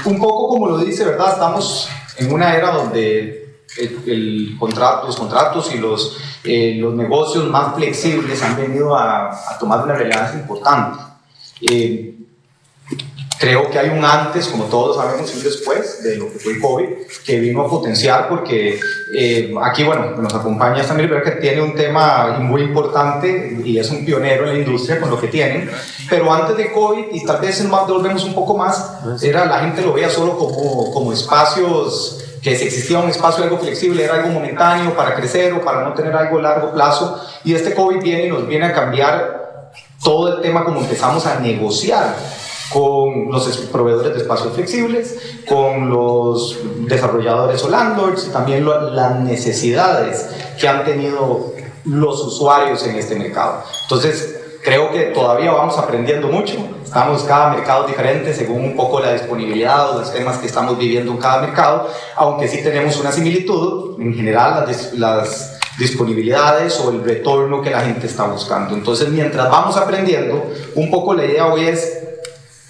Un poco como lo dice, ¿verdad? Estamos en una era donde los contratos y los negocios más flexibles han venido a tomar una relevancia importante. Creo que hay un antes, como todos sabemos, y un después de lo que fue el COVID, que vino a potenciar porque aquí, bueno, nos acompaña Samir, que tiene un tema muy importante y es un pionero en la industria con lo que tienen, pero antes de COVID, y tal vez volvemos un poco más, la gente lo veía solo como espacios, que si existía un espacio algo flexible, era algo momentáneo para crecer o para no tener algo a largo plazo, y este COVID viene y nos viene a cambiar todo el tema como empezamos a negociar con los proveedores de espacios flexibles, con los desarrolladores o landlords, y también las necesidades que han tenido los usuarios en este mercado. Entonces, creo que todavía vamos aprendiendo mucho, cada mercado es diferente según un poco la disponibilidad o los temas que estamos viviendo en cada mercado, aunque sí tenemos una similitud, en general las disponibilidades o el retorno que la gente está buscando. Entonces, mientras vamos aprendiendo, un poco la idea hoy es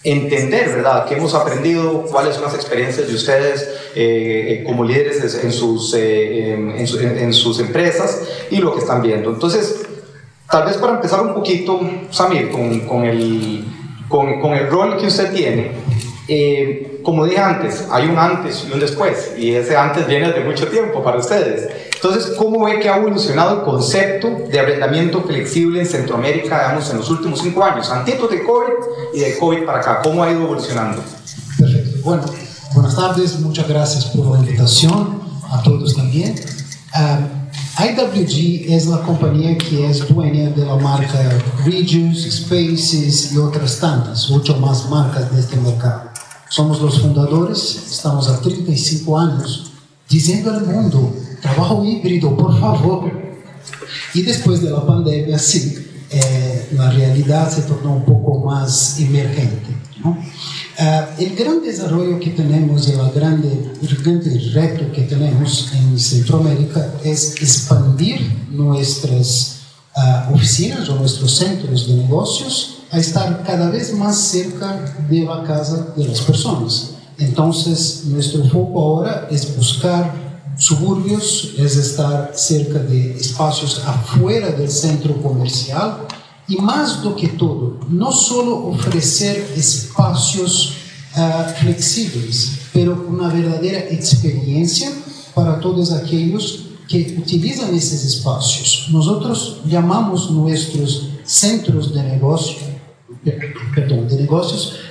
entender, ¿verdad?, qué hemos aprendido, cuáles son las experiencias de ustedes como líderes en sus empresas y lo que están viendo. Entonces, tal vez para empezar un poquito, Samir, con el rol que usted tiene, como dije antes, hay un antes y un después, y ese antes viene de mucho tiempo para ustedes. Entonces, ¿cómo ve que ha evolucionado el concepto de arrendamiento flexible en Centroamérica, digamos, en los últimos 5 años, antes de COVID y de COVID para acá? ¿Cómo ha ido evolucionando? Perfecto. Bueno, buenas tardes, muchas gracias por la invitación, a todos también. IWG es la compañía que es dueña de la marca Regus, Spaces y otras tantas, 8 más marcas de este mercado. Somos los fundadores, estamos a 35 años diciendo al mundo, trabajo híbrido, por favor. Y después de la pandemia, sí, la realidad se tornó un poco más emergente, ¿no? El gran desarrollo que tenemos y el grande reto que tenemos en Centroamérica es expandir nuestras oficinas o nuestros centros de negocios a estar cada vez más cerca de la casa de las personas. Entonces, nuestro foco ahora es buscar suburbios, es estar cerca de espacios afuera del centro comercial y más do que todo, no solo ofrecer espacios flexibles, pero una verdadera experiencia para todos aquellos que utilizan esos espacios. Nosotros llamamos nuestros centros de negocios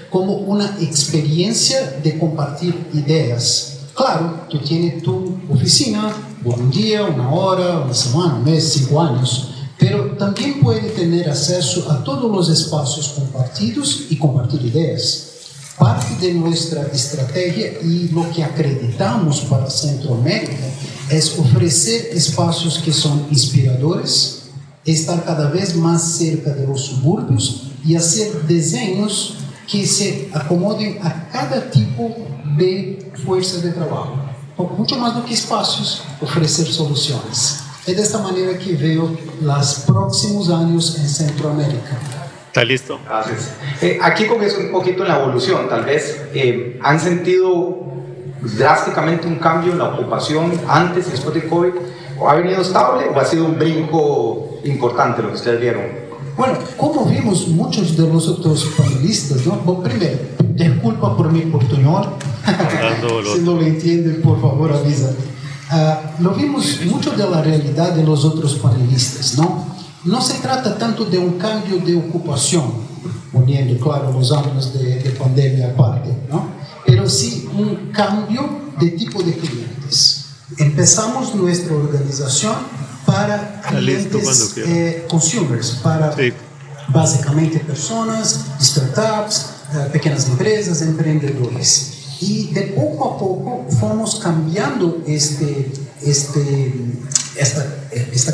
como una experiencia de compartir ideas. Claro, tú tienes tu oficina por un día, una hora, una semana, un mes, 5 años, pero también puede tener acceso a todos los espacios compartidos y compartir ideas. Parte de nuestra estrategia y lo que acreditamos para Centroamérica es ofrecer espacios que son inspiradores, estar cada vez más cerca de los suburbios y hacer diseños que se acomoden a cada tipo de fuerza de trabajo. Mucho más do que espacios, ofrecer soluciones. Es de esta manera que veo los próximos años en Centroamérica. ¿Está listo? Gracias. Aquí con eso un poquito en la evolución, tal vez, ¿han sentido drásticamente un cambio en la ocupación antes y después de COVID? ¿O ha venido estable o ha sido un brinco importante lo que ustedes vieron? Bueno, como vimos muchos de los otros panelistas, ¿no? Bueno, primero, disculpa por mi portuñol. Si no lo entienden, por favor, avisa. Lo vimos mucho de la realidad de los otros panelistas, ¿no? No se trata tanto de un cambio de ocupación, poniendo, claro, los años de pandemia aparte, ¿no? Pero sí un cambio de tipo de clientes. Empezamos nuestra organización para clientes consumers, para básicamente personas, startups, pequeñas empresas, emprendedores. Y de poco a poco fomos cambiando esta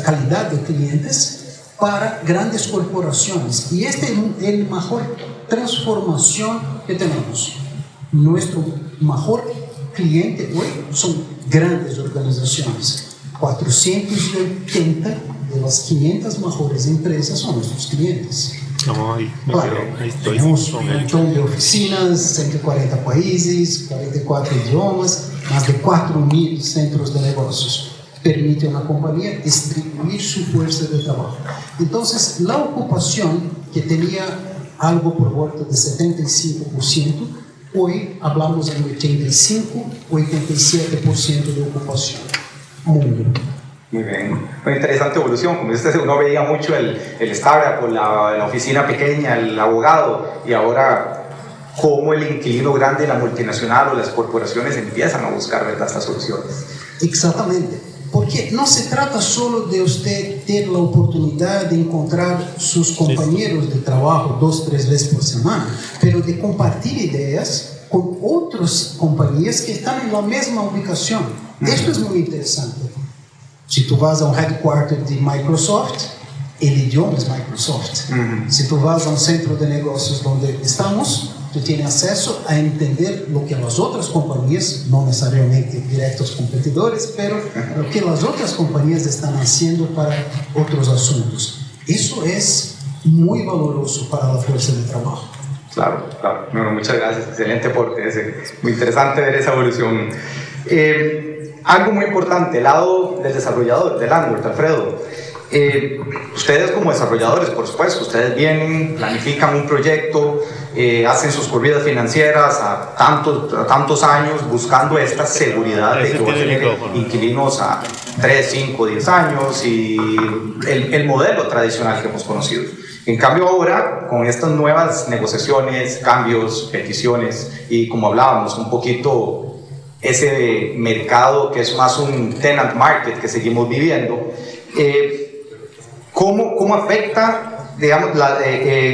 calidad de clientes para grandes corporaciones. Y esta es la mejor transformación que tenemos. Nuestro mejor cliente hoy son grandes organizaciones. 480 de las 500 mejores empresas son nuestros clientes. Estamos ahí. Claro, Ahí estoy. tenemos un montón de oficinas, 140 países, 44 idiomas, más de 4.000 centros de negocios. Permite a una compañía distribuir su fuerza de trabajo. Entonces, la ocupación que tenía algo por vuelta de 75%, hoy hablamos en 85-87% de ocupación mundo. Muy bien, muy interesante evolución. Como dices, uno veía mucho el startup, la oficina pequeña, el abogado, y ahora cómo el inquilino grande, la multinacional o las corporaciones empiezan a buscar, ¿verdad?, estas soluciones. Exactamente, porque no se trata solo de usted tener la oportunidad de encontrar sus compañeros de trabajo 2-3 veces por semana, pero de compartir ideas con otras compañías que están en la misma ubicación. Esto es muy interesante. Si tú vas a un headquarter de Microsoft, el idioma es Microsoft. Si tú vas a un centro de negocios donde estamos, tú tienes acceso a entender lo que las otras compañías, no necesariamente directos competidores, pero lo que las otras compañías están haciendo para otros asuntos. Eso es muy valoroso para la fuerza de trabajo. Claro, claro. Bueno, muchas gracias. Excelente aporte. Es muy interesante ver esa evolución. Algo muy importante, el lado del desarrollador, del landlord, Alfredo. Ustedes como desarrolladores, por supuesto, ustedes vienen, planifican un proyecto, hacen sus corridas financieras a tantos años buscando esta seguridad de que van a tener inquilinos a 3, 5, 10 años y el modelo tradicional que hemos conocido. En cambio ahora, con estas nuevas negociaciones, cambios, peticiones y como hablábamos un poquito ese mercado que es más un tenant market que seguimos viviendo, ¿cómo afecta, digamos,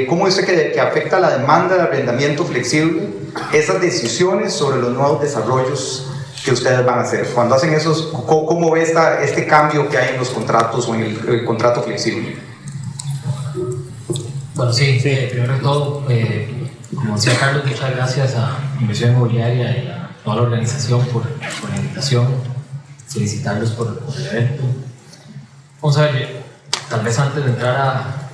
cómo dice que afecta la demanda de arrendamiento flexible esas decisiones sobre los nuevos desarrollos que ustedes van a hacer? Cuando hacen esos, ¿cómo ve este cambio que hay en los contratos o en el contrato flexible? Bueno, sí, primero de todo, como decía Carlos, muchas gracias a Inversión Inmobiliaria y a toda la organización por la invitación, felicitarlos por el evento. Vamos a ver, tal vez antes de entrar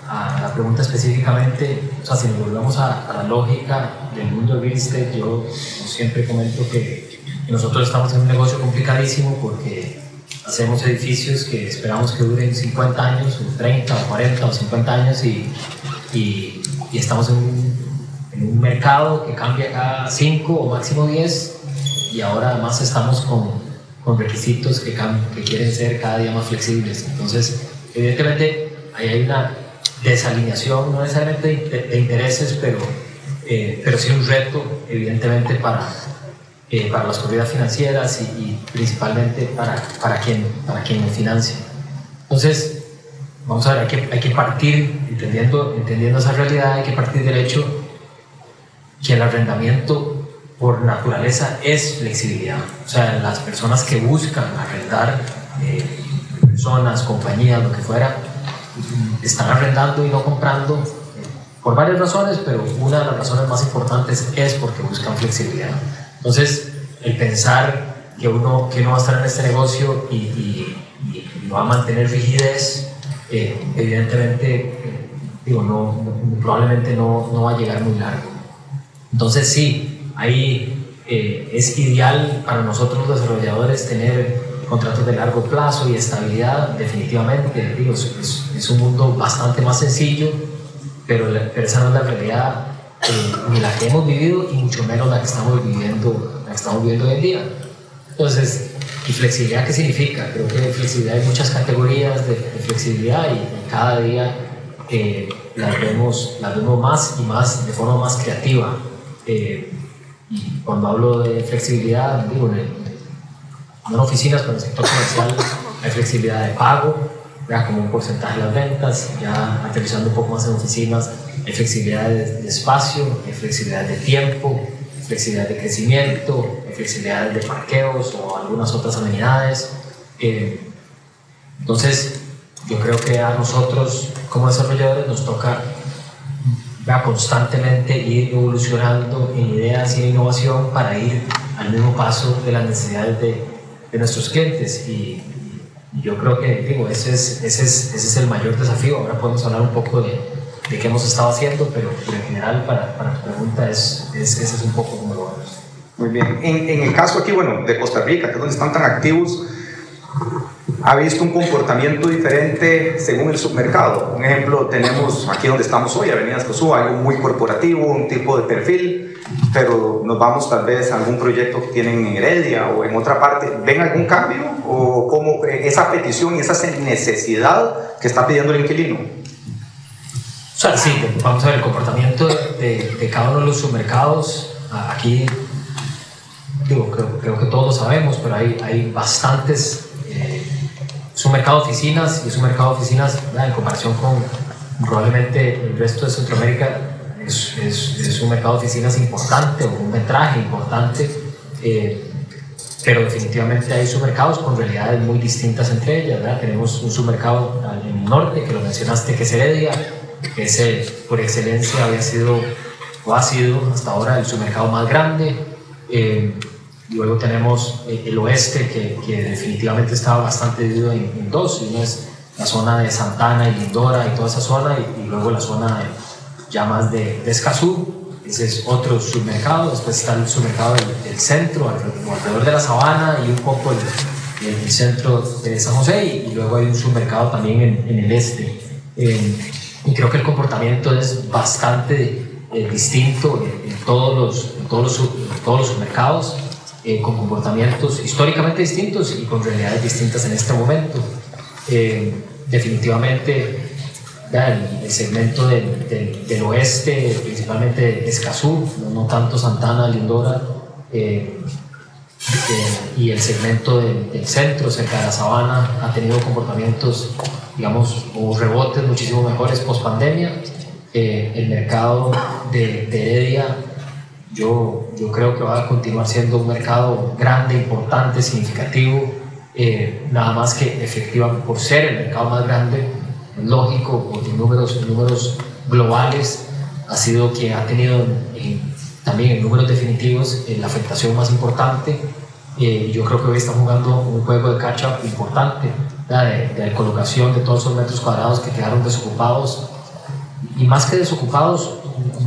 a la pregunta específicamente, o sea, si nos volvemos a la lógica del mundo del real estate, yo siempre comento que nosotros estamos en un negocio complicadísimo porque hacemos edificios que esperamos que duren 50 años, o 30, o 40, o 50 años y estamos en un mercado que cambia cada 5 o máximo 10 y ahora además estamos con requisitos que quieren ser cada día más flexibles. Entonces, evidentemente, ahí hay una desalineación, no necesariamente de intereses, pero sí un reto, evidentemente, para las corridas financieras y principalmente para quien lo financia. Entonces, vamos a ver, hay que partir, entendiendo esa realidad, hay que partir del hecho que el arrendamiento por naturaleza es flexibilidad. O sea, las personas que buscan arrendar, personas, compañías, lo que fuera, están arrendando y no comprando por varias razones, pero una de las razones más importantes es porque buscan flexibilidad. Entonces, el pensar que uno va a estar en este negocio y va a mantener rigidez, evidentemente, probablemente no va a llegar muy largo. Entonces sí, ahí es ideal para nosotros los desarrolladores tener contratos de largo plazo y estabilidad, definitivamente. Es un mundo bastante más sencillo, pero esa no es la realidad ni la que hemos vivido y mucho menos la que estamos viviendo hoy en día. Entonces, ¿y flexibilidad qué significa? Creo que flexibilidad hay muchas categorías de flexibilidad y cada día las vemos más y más de forma más creativa. Y cuando hablo de flexibilidad, no en oficinas, pero en el sector comercial hay flexibilidad de pago, ¿verdad?, como un porcentaje de las ventas. Ya aterrizando un poco más en oficinas, hay flexibilidad de espacio, hay flexibilidad de tiempo, flexibilidad de crecimiento, hay flexibilidad de parqueos o algunas otras amenidades. Entonces, yo creo que a nosotros como desarrolladores nos toca constantemente ir evolucionando en ideas y en innovación para ir al mismo paso de las necesidades de nuestros clientes y yo creo que ese es el mayor desafío. Ahora podemos hablar un poco de qué hemos estado haciendo, pero en general para tu pregunta ese es un poco como lo vemos. Muy bien. En el caso aquí, bueno, de Costa Rica, que es donde están tan activos, ¿ha visto un comportamiento diferente según el submercado? Un ejemplo, tenemos aquí donde estamos hoy, Avenida Escazú, algo muy corporativo, un tipo de perfil, pero nos vamos tal vez a algún proyecto que tienen en Heredia o en otra parte. ¿Ven algún cambio? ¿O cómo esa petición y esa necesidad que está pidiendo el inquilino? O sea, sí, vamos a ver el comportamiento de cada uno de los submercados. Aquí, digo, creo que todos lo sabemos, pero hay bastantes. Es un mercado de oficinas, y es un mercado de oficinas en comparación con probablemente el resto de Centroamérica, es un mercado de oficinas importante, o un metraje importante, pero definitivamente hay submercados con realidades muy distintas entre ellas, ¿verdad? Tenemos un submercado en el norte, que lo mencionaste, que es Heredia, que ese por excelencia había sido o ha sido hasta ahora el submercado más grande. Luego tenemos el oeste, que definitivamente estaba bastante dividido en dos. Uno es la zona de Santana y Lindora y toda esa zona, y luego la zona ya más de Escazú. Ese es otro submercado. Después está el submercado del centro, alrededor de la Sabana, y un poco el centro de San José, y luego hay un submercado también en el este. Y creo que el comportamiento es bastante distinto en todos los submercados. Con comportamientos históricamente distintos y con realidades distintas en este momento. Definitivamente el segmento del oeste, principalmente Escazú, no tanto Santana, Lindora, y el segmento del centro, cerca de la Sabana, ha tenido comportamientos, digamos, o rebotes muchísimo mejores post pandemia. El mercado de Heredia, yo creo que va a continuar siendo un mercado grande, importante, significativo, nada más que efectivamente por ser el mercado más grande, lógico, por números globales, ha sido quien ha tenido también en números definitivos la afectación más importante. Yo creo que hoy está jugando un juego de catch-up importante, de colocación de todos esos metros cuadrados que quedaron desocupados, y más que desocupados,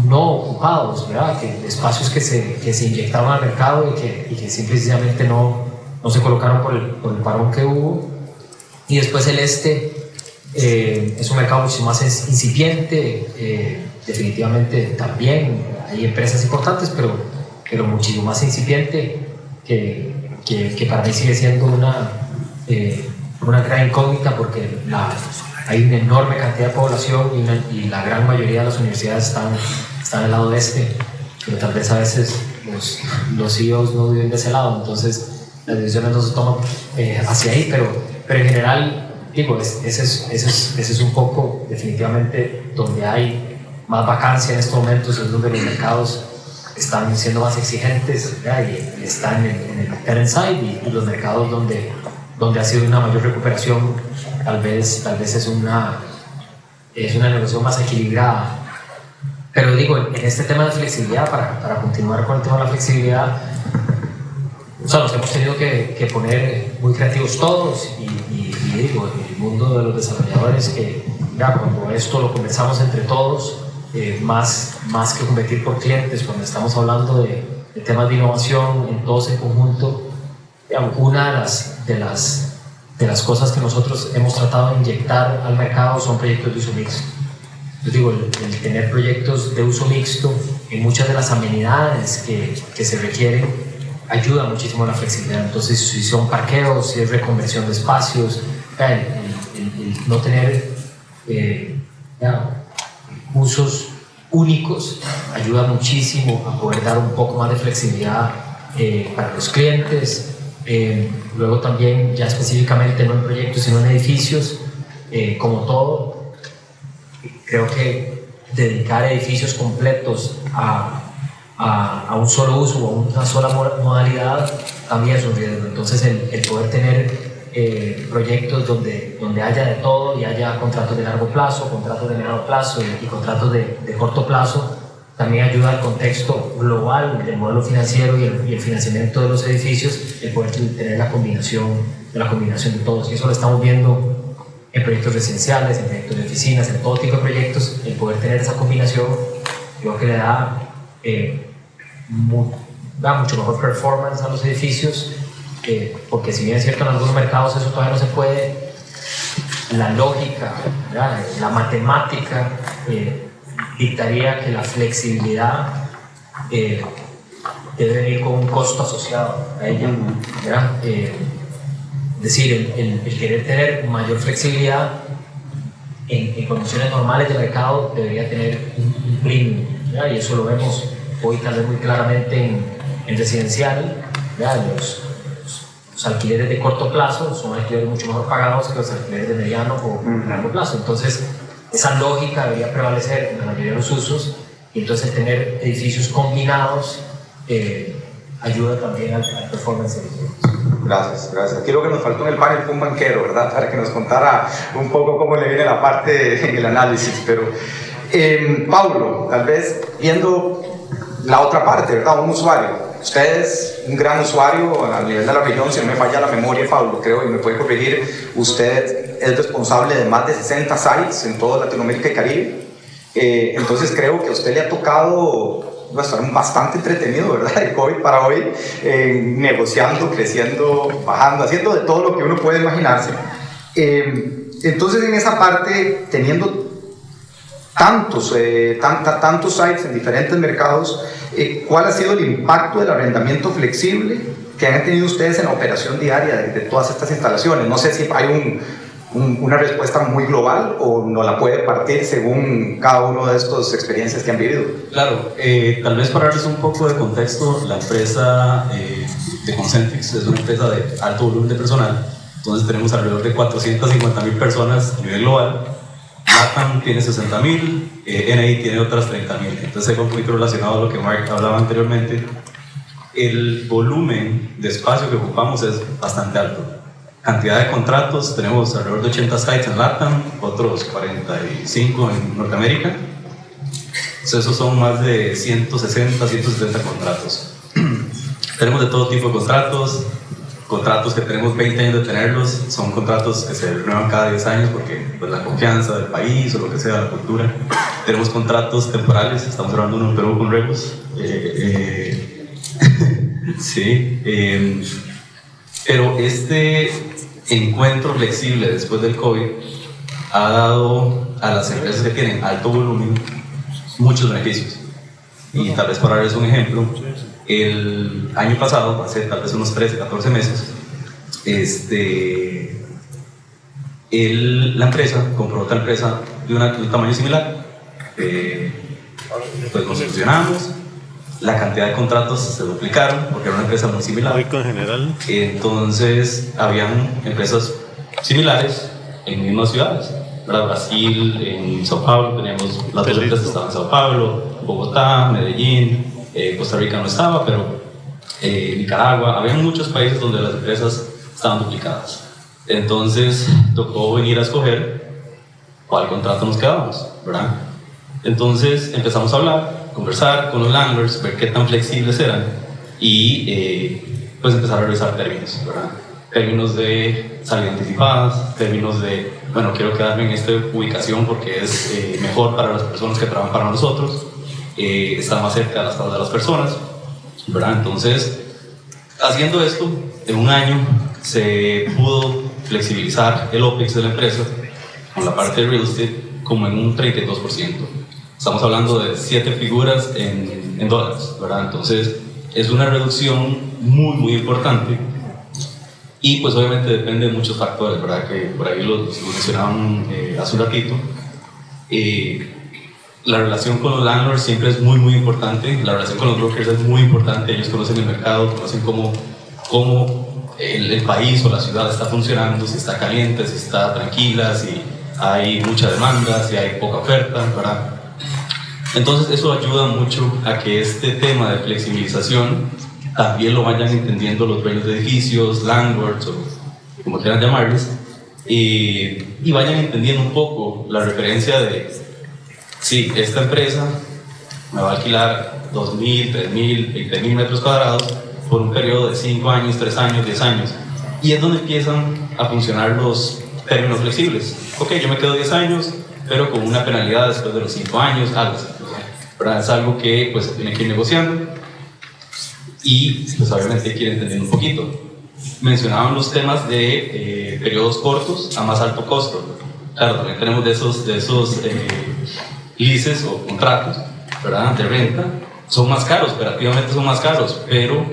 no ocupados, ¿verdad? Que espacios que se inyectaron al mercado y que simplemente no se colocaron por el parón que hubo. Y después el este es un mercado mucho más incipiente, definitivamente también hay empresas importantes, pero muchísimo más incipiente, que para mí sigue siendo una gran incógnita, porque hay una enorme cantidad de población y la gran mayoría de las universidades están al lado este, pero tal vez a veces los CEOs no viven de ese lado, entonces las decisiones no se toman hacia ahí, pero en general, digo, ese es un poco definitivamente donde hay más vacancia en estos momentos, es donde los mercados están siendo más exigentes, y están en el tenant side, y los mercados donde ha sido una mayor recuperación, tal vez es una negociación más equilibrada. Pero digo, en este tema de flexibilidad, para continuar con el tema de la flexibilidad, o sea, nos hemos tenido que poner muy creativos todos, y digo, en el mundo de los desarrolladores, que ya cuando esto lo conversamos entre todos, más que competir por clientes, cuando estamos hablando de temas de innovación en todos en conjunto, una de las cosas que nosotros hemos tratado de inyectar al mercado son proyectos de uso mixto. Yo digo, el tener proyectos de uso mixto en muchas de las amenidades que se requieren ayuda muchísimo a la flexibilidad. Entonces, si son parqueos, si es reconversión de espacios, el no tener usos únicos ayuda muchísimo a poder dar un poco más de flexibilidad para los clientes. Luego también, ya específicamente no en proyectos sino en edificios, como todo, creo que dedicar edificios completos a un solo uso o a una sola modalidad también es un riesgo. Entonces el poder tener proyectos donde haya de todo, y haya contratos de largo plazo, contratos de mediano plazo y contratos de corto plazo, también ayuda al contexto global del modelo financiero y el financiamiento de los edificios, el poder tener la combinación de todos. Y eso lo estamos viendo en proyectos residenciales, en proyectos de oficinas, en todo tipo de proyectos, el poder tener esa combinación, creo que le da mucho mejor performance a los edificios, porque si bien es cierto en algunos mercados eso todavía no se puede, la lógica, ¿verdad? La matemática dictaría que la flexibilidad debe venir con un costo asociado a ella, ¿verdad? Es decir, el querer tener mayor flexibilidad en condiciones normales de mercado debería tener un premium, ¿verdad? Y eso lo vemos hoy tal vez muy claramente en residencial, ¿verdad? Los alquileres de corto plazo son alquileres mucho mejor pagados que los alquileres de mediano o largo plazo. Entonces, esa lógica debería prevalecer en la mayoría de los usos, y entonces tener edificios combinados ayuda también al performance del edificio. Gracias, gracias. Quiero que nos faltó en el panel un banquero, ¿verdad? Para que nos contara un poco cómo le viene la parte en el análisis. Pero, Paulo, tal vez viendo la otra parte, ¿verdad? Un usuario. Usted es un gran usuario a nivel de la región, si no me falla la memoria, Pablo, creo, y me puede corregir, usted es responsable de más de 60 sites en toda Latinoamérica y Caribe. Entonces creo que a usted le ha tocado estar bastante entretenido, ¿verdad? El COVID para hoy, negociando, creciendo, bajando, haciendo de todo lo que uno puede imaginarse. Entonces en esa parte, teniendo tantos sites en diferentes mercados, ¿cuál ha sido el impacto del arrendamiento flexible que han tenido ustedes en la operación diaria de todas estas instalaciones? No sé si hay una respuesta muy global o no la puede partir según cada uno de estas experiencias que han vivido. Claro, tal vez para darles un poco de contexto, la empresa de Concentrix es una empresa de alto volumen de personal, entonces tenemos alrededor de 450,000 personas a nivel global. LATAM tiene 60,000, NI tiene otras 30,000. Entonces es un poquito relacionado a lo que Mark hablaba anteriormente. El volumen de espacio que ocupamos es bastante alto. Cantidad de contratos, tenemos alrededor de 80 sites en LATAM, otros 45 en Norteamérica. Entonces esos son más de 160, 170 contratos. Tenemos de todo tipo de contratos que tenemos 20 años de tenerlos, son contratos que se renuevan cada 10 años porque pues, la confianza del país o lo que sea, la cultura. Tenemos contratos temporales, estamos hablando uno en Perú con Rebus. Sí, pero este encuentro flexible después del COVID ha dado a las empresas que tienen alto volumen muchos beneficios. Y tal vez para darles un ejemplo, el año pasado, hace tal vez unos 13, 14 meses, la empresa compró otra empresa de un tamaño similar. Pues nos fusionamos, la cantidad de contratos se duplicaron porque era una empresa muy similar. En general. Entonces, habían empresas similares en mismas ciudades. Brasil, en Sao Paulo, teníamos las dos empresas que estaban en Sao Paulo, Bogotá, Medellín. Costa Rica no estaba, pero Nicaragua, había muchos países donde las empresas estaban duplicadas. Entonces tocó venir a escoger cuál contrato nos quedábamos, ¿verdad? Entonces empezamos a hablar, conversar con los landlords, ver qué tan flexibles eran y pues empezar a revisar términos, ¿verdad? Términos de salida anticipadas, términos de, bueno, quiero quedarme en esta ubicación porque es mejor para las personas que trabajan para nosotros. Está más cerca de las casas de las personas, ¿verdad? Entonces, haciendo esto, en un año se pudo flexibilizar el OPEX de la empresa con la parte de real estate como en un 32%. Estamos hablando de 7 figuras en dólares, ¿verdad? Entonces, es una reducción muy, muy importante y pues obviamente depende de muchos factores, ¿verdad? Que por ahí lo mencionaban hace un ratito. La relación con los landlords siempre es muy, muy importante. La relación con los brokers es muy importante. Ellos conocen el mercado, conocen cómo el país o la ciudad está funcionando, si está caliente, si está tranquila, si hay mucha demanda, si hay poca oferta, ¿verdad? Entonces eso ayuda mucho a que este tema de flexibilización también lo vayan entendiendo los dueños de edificios, landlords o como quieran llamarles, y vayan entendiendo un poco la referencia de sí, esta empresa me va a alquilar 2,000, 3,000, 20,000 metros cuadrados por un periodo de 5 años, 3 años, 10 años. Y es donde empiezan a funcionar los términos flexibles. Ok, yo me quedo 10 años, pero con una penalidad después de los 5 años, algo así, ¿verdad? Es algo que pues se tiene que ir negociando y pues obviamente hay que ir entendiendo un poquito. Mencionaban los temas de periodos cortos a más alto costo. Claro, también tenemos de esos leases o contratos, ¿verdad? De renta, son más caros, operativamente son más caros, pero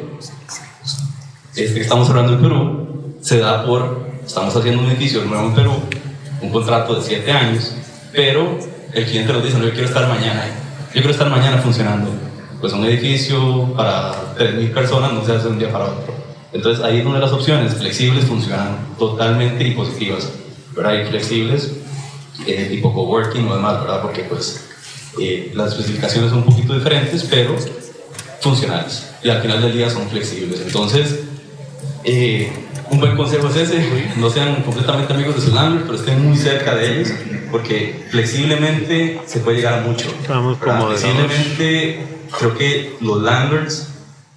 este que estamos hablando en Perú se da estamos haciendo un edificio nuevo en Perú, un contrato de 7 años, pero el cliente nos dice, no, yo quiero estar mañana funcionando. Pues un edificio para 3.000 personas no se hace de un día para otro. Entonces ahí es donde las opciones flexibles funcionan totalmente y positivas, ¿verdad? Y flexibles tipo coworking o demás, ¿verdad? Porque pues las especificaciones son un poquito diferentes, pero funcionales. Y al final del día son flexibles. Entonces, un buen consejo es ese: no sean completamente amigos de sus landlords, pero estén muy cerca de ellos, porque flexiblemente se puede llegar a mucho. Flexiblemente, creo que los landlords,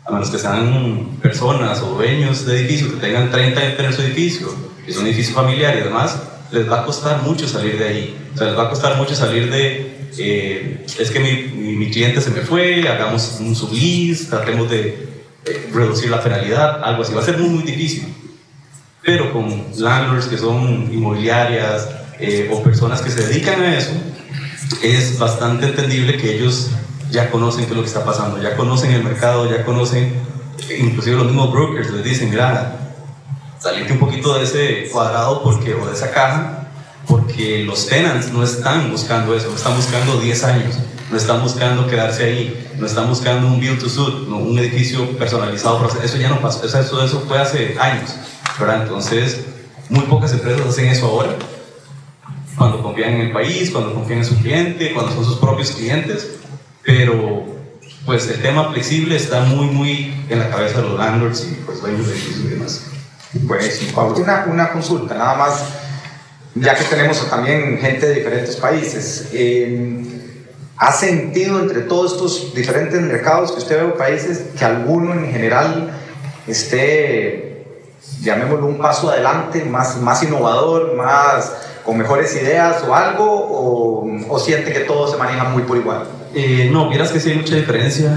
a menos que sean personas o dueños de edificios que tengan 30 años en tener su edificio, que es un edificio familiar y demás, les va a costar mucho salir de ahí. O sea, les va a costar mucho salir de es que mi cliente se me fue, hagamos un sublease, tratemos de reducir la penalidad, algo así. Va a ser muy difícil. Pero con landlords que son inmobiliarias o personas que se dedican a eso, es bastante entendible que ellos ya conocen qué es lo que está pasando, ya conocen el mercado, ya conocen, inclusive los mismos brokers les dicen, mira, salirte un poquito de ese cuadrado o de esa caja, porque los tenants no están buscando eso, no están buscando 10 años, no están buscando quedarse ahí, no están buscando un build to suit, no, un edificio personalizado. Eso ya no pasó, eso fue hace años, ¿verdad? Entonces, muy pocas empresas hacen eso ahora, cuando confían en el país, cuando confían en su cliente, cuando son sus propios clientes, pero pues el tema flexible está muy en la cabeza de los landlords y pues dueños de edificios y demás. Buenísimo, Pablo. Una consulta, nada más, ya que tenemos también gente de diferentes países. ¿Ha sentido entre todos estos diferentes mercados que usted ve en países que alguno en general esté, llamémoslo, un paso adelante, más innovador, con mejores ideas o algo, o siente que todo se maneja muy por igual? No, vieras que sí hay mucha diferencia,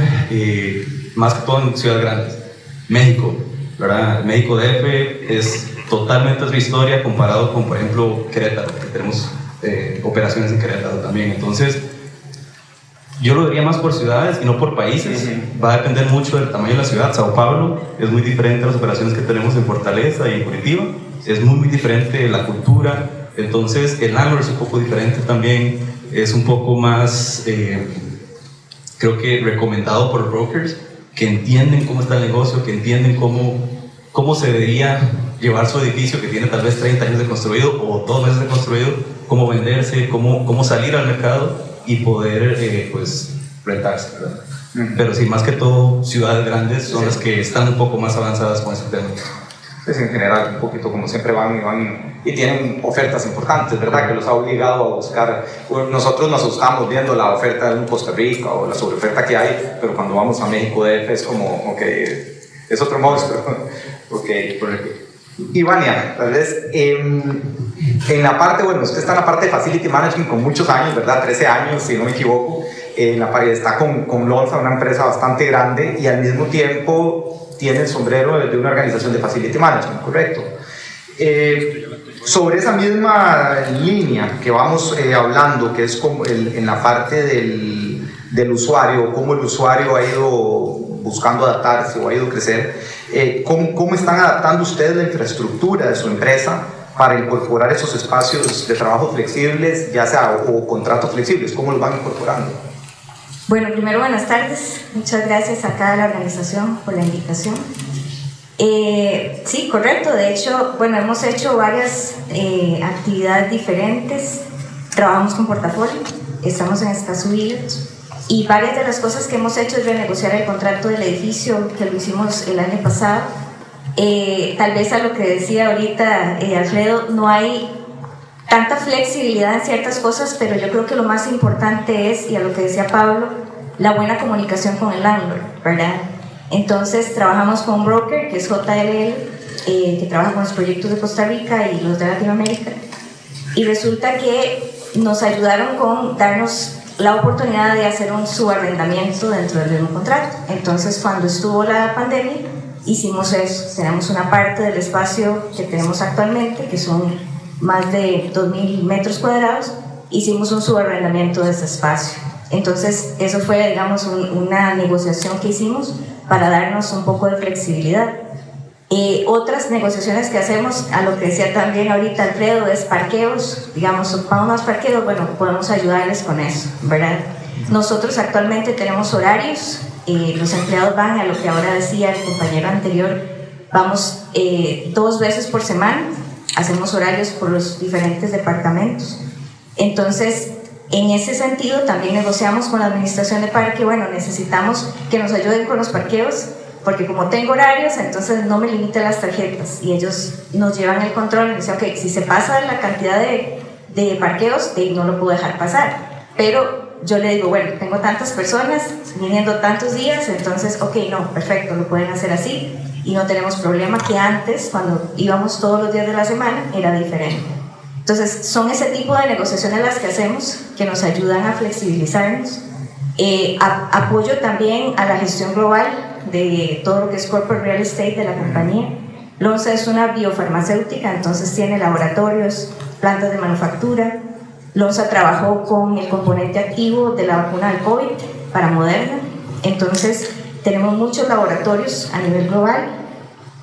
más que todo en ciudades grandes. México, ¿verdad? México DF es totalmente otra historia comparado con, por ejemplo, Querétaro, que tenemos operaciones en Querétaro también. Entonces, yo lo diría más por ciudades y no por países. Va a depender mucho del tamaño de la ciudad. Sao Paulo es muy diferente a las operaciones que tenemos en Fortaleza y en Curitiba. Es muy diferente la cultura. Entonces, el landlord es un poco diferente también. Es un poco más, creo que recomendado por brokers que entienden cómo está el negocio, que entienden cómo se debería llevar su edificio que tiene tal vez 30 años de construido o 2 meses de construido, cómo venderse, cómo salir al mercado y poder pues rentarse, ¿verdad? Pero sí, más que todo, ciudades grandes son las que están un poco más avanzadas con ese tema. Pues en general, un poquito como siempre van y tienen ofertas importantes, ¿verdad? Que los ha obligado a buscar. Nosotros nos asustamos viendo la oferta de un Costa Rica o la sobreoferta que hay, pero cuando vamos a México DF es como, ok, es otro monstruo. Okay. Y Vania, tal vez en la parte, bueno, usted está en la parte de Facility Management con muchos años, ¿verdad? 13 años, si no me equivoco. Está con Lonza, una empresa bastante grande, y al mismo tiempo tiene el sombrero de una organización de Facility Management, ¿correcto? Sobre esa misma línea que vamos hablando, que es como en la parte del usuario, cómo el usuario ha ido buscando adaptarse o ha ido crecer, ¿cómo están adaptando ustedes la infraestructura de su empresa para incorporar esos espacios de trabajo flexibles, ya sea o contratos flexibles? ¿Cómo los van incorporando? Bueno, primero buenas tardes. Muchas gracias a cada la organización por la invitación. Sí, correcto. De hecho, bueno, hemos hecho varias actividades diferentes. Trabajamos con portafolio, estamos en Escazú y varias de las cosas que hemos hecho es renegociar el contrato del edificio, que lo hicimos el año pasado. Tal vez a lo que decía ahorita Alfredo, no hay tanta flexibilidad en ciertas cosas, pero yo creo que lo más importante es, y a lo que decía Pablo, la buena comunicación con el landlord, ¿verdad? Entonces trabajamos con un broker que es JLL, que trabaja con los proyectos de Costa Rica y los de Latinoamérica, y resulta que nos ayudaron con darnos la oportunidad de hacer un subarrendamiento dentro del mismo contrato. Entonces, cuando estuvo la pandemia, hicimos eso. Tenemos una parte del espacio que tenemos actualmente, que son más de 2.000 metros cuadrados, hicimos un subarrendamiento de ese espacio. Entonces, eso fue, digamos, una negociación que hicimos para darnos un poco de flexibilidad. Otras negociaciones que hacemos, a lo que decía también ahorita Alfredo, es parqueos. Digamos, ocupamos más parqueos, bueno, podemos ayudarles con eso, ¿verdad? Nosotros actualmente tenemos horarios, los empleados van a lo que ahora decía el compañero anterior, vamos 2 veces por semana, hacemos horarios por los diferentes departamentos. Entonces, en ese sentido, también negociamos con la administración de parque, bueno, necesitamos que nos ayuden con los parqueos, porque como tengo horarios, entonces no me limiten las tarjetas, y ellos nos llevan el control y dicen, ok, si se pasa la cantidad de parqueos, no lo puedo dejar pasar, pero yo le digo, bueno, tengo tantas personas viniendo tantos días, entonces, ok, no, perfecto, lo pueden hacer así, y no tenemos problema, que antes, cuando íbamos todos los días de la semana, era diferente. Entonces, son ese tipo de negociaciones las que hacemos, que nos ayudan a flexibilizarnos. Apoyo también a la gestión global de todo lo que es corporate real estate de la compañía. Lonza es una biofarmacéutica, entonces tiene laboratorios, plantas de manufactura. Lonza trabajó con el componente activo de la vacuna del COVID para Moderna, entonces tenemos muchos laboratorios a nivel global.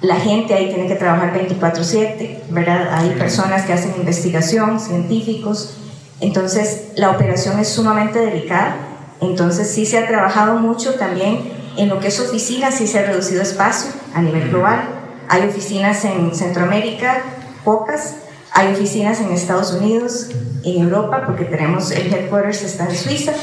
La gente ahí tiene que trabajar 24/7, ¿verdad? Hay personas que hacen investigación, científicos, entonces la operación es sumamente delicada. Entonces sí se ha trabajado mucho también en lo que es oficinas, sí se ha reducido espacio a nivel global. Hay oficinas en Centroamérica, pocas, hay oficinas en Estados Unidos, en Europa, porque tenemos el headquarters está en Suiza.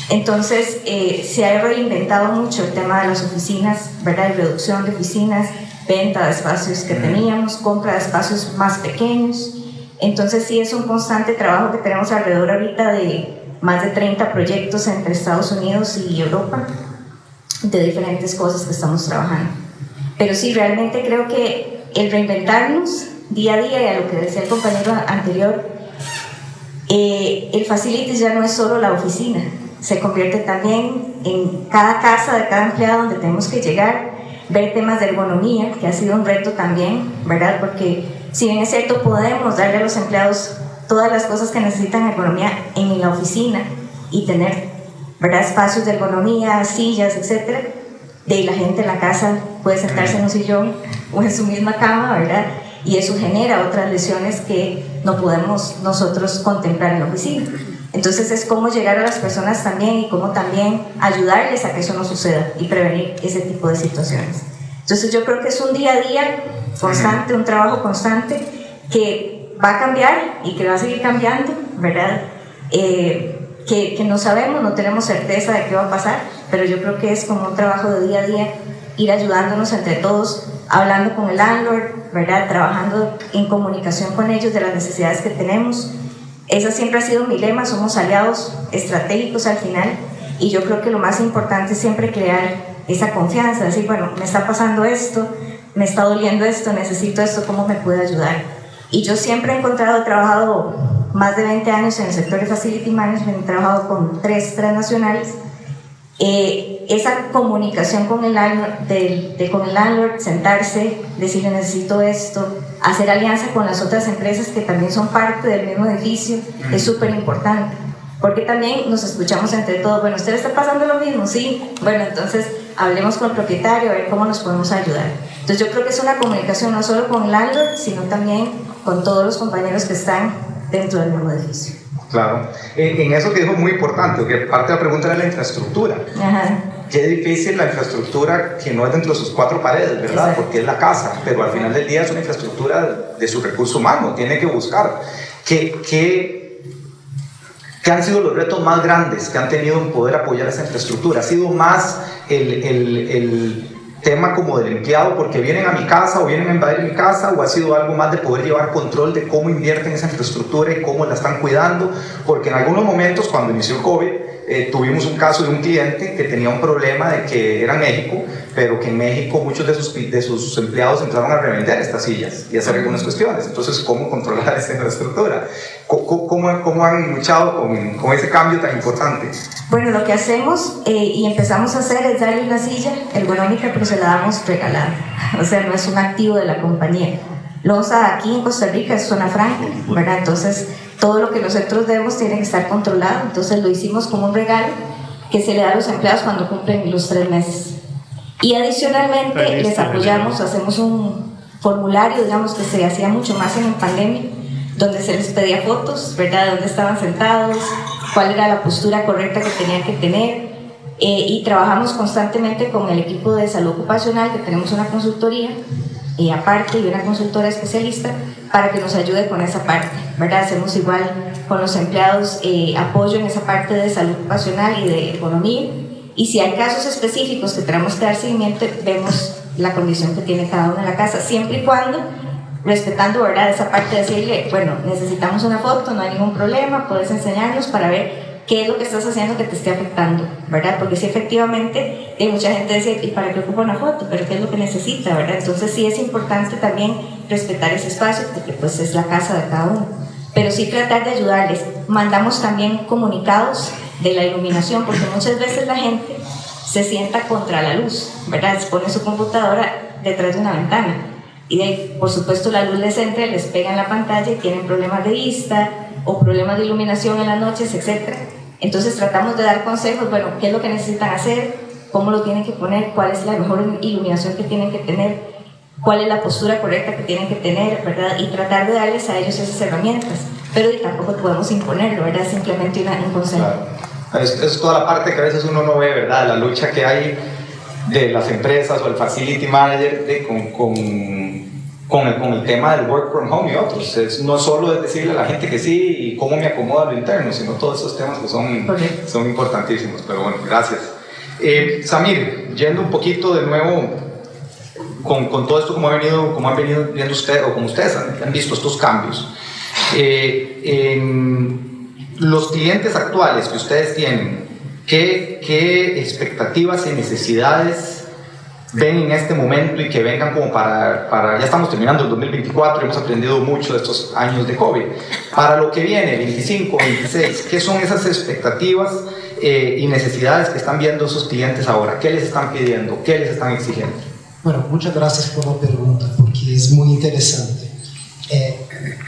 Entonces se ha reinventado mucho el tema de las oficinas, ¿verdad? Y reducción de oficinas, venta de espacios que teníamos, compra de espacios más pequeños. Entonces sí es un constante trabajo que tenemos alrededor ahorita de más de 30 proyectos entre Estados Unidos y Europa, de diferentes cosas que estamos trabajando. Pero sí, realmente creo que el reinventarnos día a día, y a lo que decía el compañero anterior, el Facilities ya no es solo la oficina, se convierte también en cada casa de cada empleado donde tenemos que llegar, ver temas de ergonomía, que ha sido un reto también, ¿verdad? Porque si bien es cierto, podemos darle a los empleados todas las cosas que necesitan ergonomía en la oficina y tener, ¿verdad?, espacios de ergonomía, sillas, etcétera, de la gente en la casa puede sentarse en un sillón o en su misma cama, ¿verdad? Y eso genera otras lesiones que no podemos nosotros contemplar en la oficina. Entonces es cómo llegar a las personas también y cómo también ayudarles a que eso no suceda y prevenir ese tipo de situaciones. Entonces yo creo que es un día a día constante, un trabajo constante que va a cambiar y que va a seguir cambiando, ¿verdad? Que no sabemos, no tenemos certeza de qué va a pasar, pero yo creo que es como un trabajo de día a día, ir ayudándonos entre todos, hablando con el landlord, ¿verdad? Trabajando en comunicación con ellos de las necesidades que tenemos. Esa siempre ha sido mi lema, somos aliados estratégicos al final, y yo creo que lo más importante es siempre crear esa confianza, decir, bueno, me está pasando esto, me está doliendo esto, necesito esto, ¿cómo me puede ayudar? Y yo siempre he he trabajado más de 20 años en el sector de Facility Management, he trabajado con tres transnacionales. Esa comunicación con el landlord, sentarse, decirle necesito esto, hacer alianza con las otras empresas que también son parte del mismo edificio, es súper importante, porque también nos escuchamos entre todos, bueno, ¿usted le está pasando lo mismo? Sí, bueno, entonces hablemos con el propietario a ver cómo nos podemos ayudar. Entonces yo creo que es una comunicación no solo con el landlord, sino también con todos los compañeros que están dentro del mismo edificio. Claro, en eso que dijo muy importante, porque parte de la pregunta era la infraestructura. Ajá. Qué difícil la infraestructura que no es dentro de sus cuatro paredes, ¿verdad? Exacto. Porque es la casa, pero al final del día es una infraestructura de su recurso humano, tiene que buscar. ¿Qué han sido los retos más grandes que han tenido en poder apoyar esa infraestructura? ¿Ha sido más el tema como del empleado porque vienen a mi casa o vienen a invadir mi casa, o ha sido algo más de poder llevar control de cómo invierten esa infraestructura y cómo la están cuidando? Porque en algunos momentos, cuando inició el COVID, tuvimos un caso de un cliente que tenía un problema de que era en México, pero que en México muchos de sus empleados empezaron a revender estas sillas y hacer algunas cuestiones. Entonces, ¿cómo controlar esta infraestructura? ¿Cómo han luchado con ese cambio tan importante? Bueno, lo que hacemos y empezamos a hacer es darle una silla ergonómica, pero se la damos regalada. O sea, no es un activo de la compañía. LONSA aquí en Costa Rica es zona franca, ¿verdad? Entonces, todo lo que nosotros debemos tiene que estar controlado. Entonces, lo hicimos como un regalo que se le da a los empleados cuando cumplen los 3 meses. Y adicionalmente, les apoyamos, hacemos un formulario, digamos, que se hacía mucho más en pandemia, donde se les pedía fotos, ¿verdad? De dónde estaban sentados, cuál era la postura correcta que tenían que tener. Y trabajamos constantemente con el equipo de salud ocupacional, que tenemos una consultoría aparte y una consultora especialista para que nos ayude con esa parte, ¿verdad? Hacemos igual con los empleados apoyo en esa parte de salud ocupacional y de economía, y si hay casos específicos que tenemos que dar seguimiento, vemos la condición que tiene cada uno en la casa, siempre y cuando respetando, ¿verdad?, esa parte de decirle, bueno, necesitamos una foto, no hay ningún problema, puedes enseñarnos para ver qué es lo que estás haciendo que te esté afectando, ¿verdad? Porque sí, efectivamente, mucha gente dice, ¿y para qué ocupa una foto? ¿Pero qué es lo que necesita, verdad? Entonces sí es importante también respetar ese espacio, porque pues es la casa de cada uno. Pero sí tratar de ayudarles. Mandamos también comunicados de la iluminación, porque muchas veces la gente se sienta contra la luz, ¿verdad? Se pone su computadora detrás de una ventana. Y de ahí, por supuesto, la luz les entra, les pega en la pantalla y tienen problemas de vista o problemas de iluminación en las noches, etc. Entonces tratamos de dar consejos, bueno, qué es lo que necesitan hacer, cómo lo tienen que poner, cuál es la mejor iluminación que tienen que tener, cuál es la postura correcta que tienen que tener, ¿verdad? Y tratar de darles a ellos esas herramientas. Pero tampoco podemos imponerlo, ¿verdad? Simplemente un consejo. Claro. Es toda la parte que a veces uno no ve, ¿verdad? La lucha que hay de las empresas o el facility manager con el tema del work from home y otros. No solo es decirle a la gente que sí y cómo me acomoda lo interno, sino todos esos temas que son importantísimos. Pero bueno, gracias. Samir, yendo un poquito de nuevo con todo esto, como han venido viendo ustedes, o como ustedes han visto estos cambios. Los clientes actuales que ustedes tienen, ¿qué expectativas y necesidades ven en este momento y que vengan como para ya estamos terminando el 2024, hemos aprendido mucho de estos años de COVID, para lo que viene, 25, 26, ¿qué son esas expectativas y necesidades que están viendo esos clientes ahora? ¿Qué les están pidiendo? ¿Qué les están exigiendo? Bueno, muchas gracias por la pregunta, porque es muy interesante.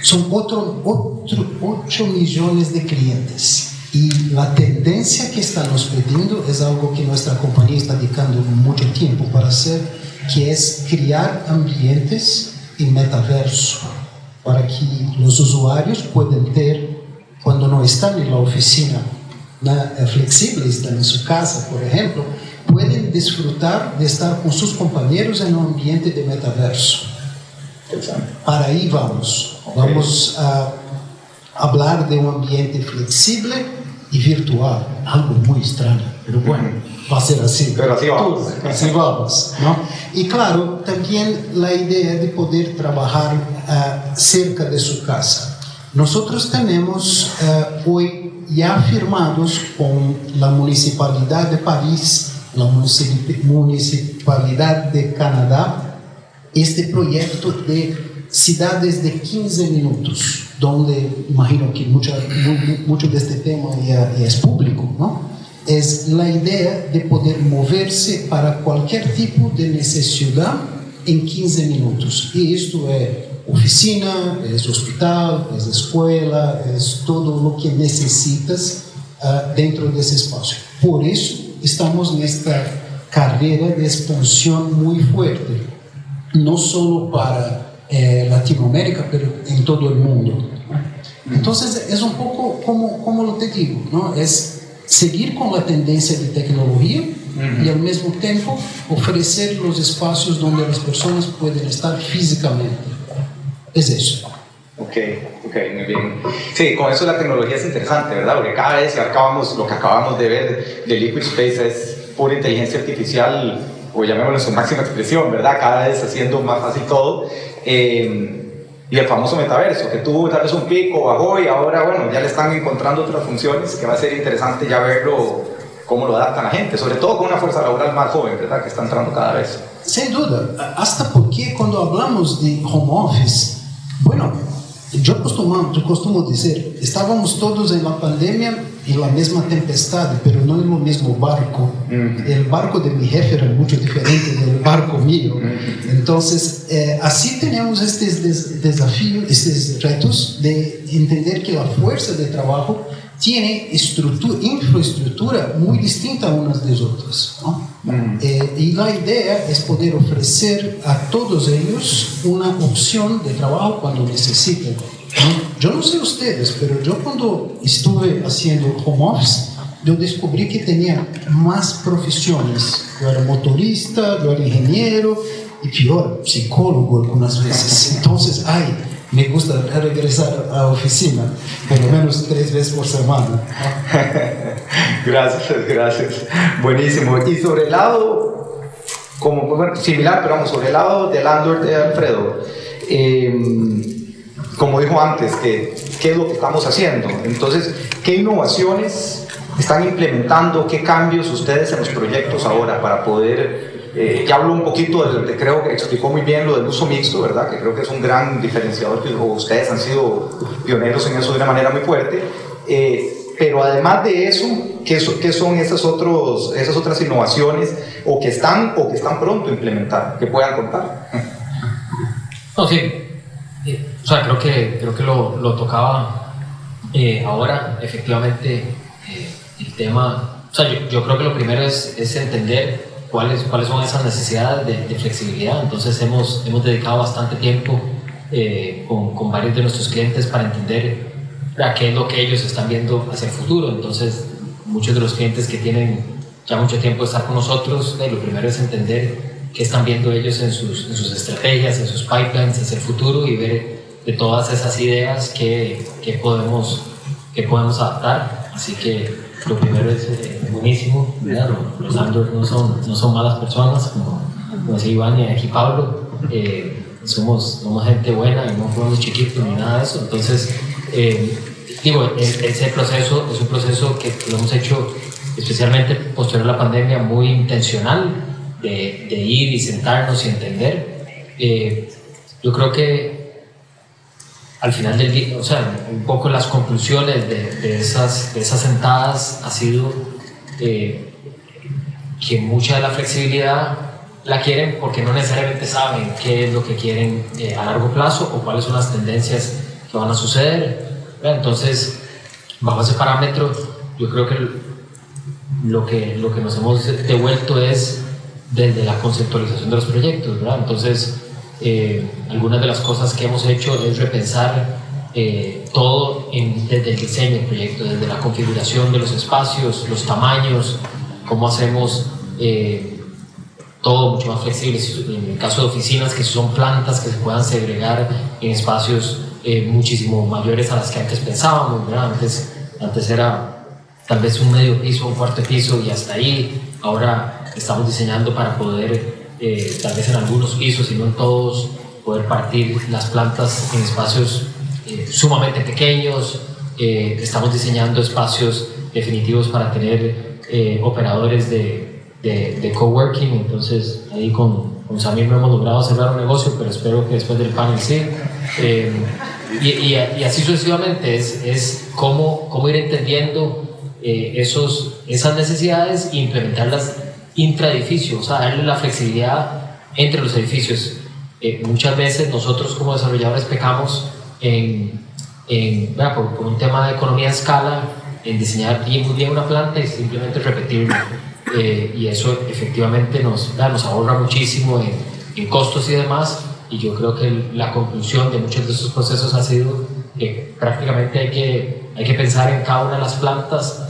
Son 8 millones de clientes. Y la tendencia que están nos pidiendo es algo que nuestra compañía está dedicando mucho tiempo para hacer, que es crear ambientes en metaverso, para que los usuarios puedan ter, cuando no están en la oficina flexible, están en su casa, por ejemplo, pueden disfrutar de estar con sus compañeros en un ambiente de metaverso. Para ahí vamos. Vamos a hablar de un ambiente flexible y virtual, algo muy extraño, pero bueno, va a ser así. Pero así vamos. Así vamos, ¿no? Y claro, también la idea de poder trabajar cerca de su casa. Nosotros tenemos hoy ya firmados con la Municipalidad de París, la Municipalidad de Canadá, este proyecto de ciudades de 15 minutos, donde imagino que mucho de este tema ya es público, ¿no? Es la idea de poder moverse para cualquier tipo de necesidad en 15 minutos. Y esto es oficina, es hospital, es escuela, es todo lo que necesitas dentro de ese espacio. Por eso estamos en esta carrera de expansión muy fuerte, no solo para Latinoamérica, pero en todo el mundo. Entonces es un poco como lo te digo, ¿no? Es seguir con la tendencia de tecnología y al mismo tiempo ofrecer los espacios donde las personas pueden estar físicamente. Es eso. Ok, muy bien. Sí, con eso la tecnología es interesante, ¿verdad? Porque cada vez lo que acabamos de ver de Liquid Space es pura inteligencia artificial, o llamémoslo en su máxima expresión, ¿verdad? Cada vez haciendo más fácil todo. Y el famoso metaverso, que tuvo tal vez un pico, bajó y ahora, bueno, ya le están encontrando otras funciones que va a ser interesante ya verlo cómo lo adaptan a la gente, sobre todo con una fuerza laboral más joven, ¿verdad? Que está entrando cada vez. Sem duda, hasta porque quando hablamos de home office, bueno, yo costumo decir, estábamos todos en la pandemia en la misma tempestad, pero no en el mismo barco. El barco de mi jefe era mucho diferente del barco mío. Entonces, así tenemos estos desafíos, estos retos de entender que la fuerza de trabajo tiene infraestructura muy distinta unas de las otras, ¿no? Y la idea es poder ofrecer a todos ellos una opción de trabajo cuando necesiten, ¿no? Yo no sé ustedes, pero yo cuando estuve haciendo home office, yo descubrí que tenía más profesiones. Yo era motorista, yo era ingeniero y peor, psicólogo algunas veces. Entonces, me gusta regresar a la oficina, por lo menos 3 veces por semana. Gracias. Buenísimo. Y sobre el lado, bueno, similar, pero vamos, sobre el lado del Landor de Alfredo, como dijo antes, ¿qué es lo que estamos haciendo? Entonces, ¿qué innovaciones están implementando? ¿Qué cambios ustedes en los proyectos ahora para poder... ya habló un poquito, creo que explicó muy bien lo del uso mixto, ¿verdad? Que creo que es un gran diferenciador, que ustedes han sido pioneros en eso de una manera muy fuerte. Pero además de eso, ¿qué son esas otras innovaciones o que están pronto a implementar, que puedan contar? No, sí. O sea, creo que lo tocaba ahora, efectivamente, el tema. O sea, yo creo que lo primero es entender cuáles son esas necesidades de flexibilidad. Entonces hemos dedicado bastante tiempo con varios de nuestros clientes para entender qué es lo que ellos están viendo hacia el futuro. Entonces muchos de los clientes que tienen ya mucho tiempo de estar con nosotros, lo primero es entender qué están viendo ellos en sus estrategias, en sus pipelines hacia el futuro y ver de todas esas ideas que podemos adaptar. Así que lo primero es buenísimo, ¿verdad? Los Landor no son malas personas, como decía Iván y aquí Pablo. Somos gente buena y no somos chiquitos ni nada de eso. Entonces, ese proceso es un proceso que lo hemos hecho especialmente posterior a la pandemia, muy intencional, de ir y sentarnos y entender. Yo creo que al final del día, o sea, un poco las conclusiones de esas sentadas ha sido que mucha de la flexibilidad la quieren porque no necesariamente saben qué es lo que quieren a largo plazo o cuáles son las tendencias que van a suceder. Entonces, bajo ese parámetro, yo creo que lo que nos hemos devuelto es desde la conceptualización de los proyectos, ¿verdad? Entonces, algunas de las cosas que hemos hecho es repensar todo desde el diseño del proyecto, desde la configuración de los espacios, los tamaños, cómo hacemos todo mucho más flexible. En el caso de oficinas, que son plantas que se puedan segregar en espacios muchísimo mayores a las que antes pensábamos, ¿verdad? Antes era tal vez un medio piso, un cuarto piso y hasta ahí. Ahora estamos diseñando para poder tal vez en algunos pisos y no en todos, poder partir las plantas en espacios sumamente pequeños. Estamos diseñando espacios definitivos para tener operadores de coworking. Entonces ahí con Samir no hemos logrado cerrar un negocio, pero espero que después del panel sí. Y así sucesivamente es cómo ir entendiendo esas necesidades e implementarlas intraedificio, o sea, darle la flexibilidad entre los edificios. Muchas veces nosotros como desarrolladores pecamos por un tema de economía de escala, en diseñar muy bien una planta y simplemente repetirlo. Y eso efectivamente nos ahorra muchísimo en costos y demás. Y yo creo que la conclusión de muchos de esos procesos ha sido que prácticamente hay que pensar en cada una de las plantas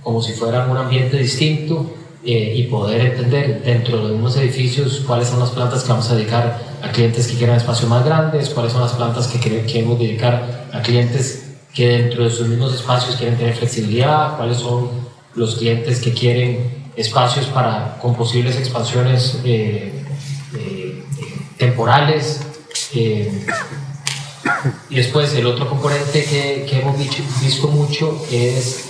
como si fueran un ambiente distinto. Y poder entender dentro de unos edificios cuáles son las plantas que vamos a dedicar a clientes que quieran espacios más grandes, cuáles son las plantas que queremos dedicar a clientes que dentro de sus mismos espacios quieren tener flexibilidad, cuáles son los clientes que quieren espacios con posibles expansiones temporales. Y después el otro componente que hemos visto mucho es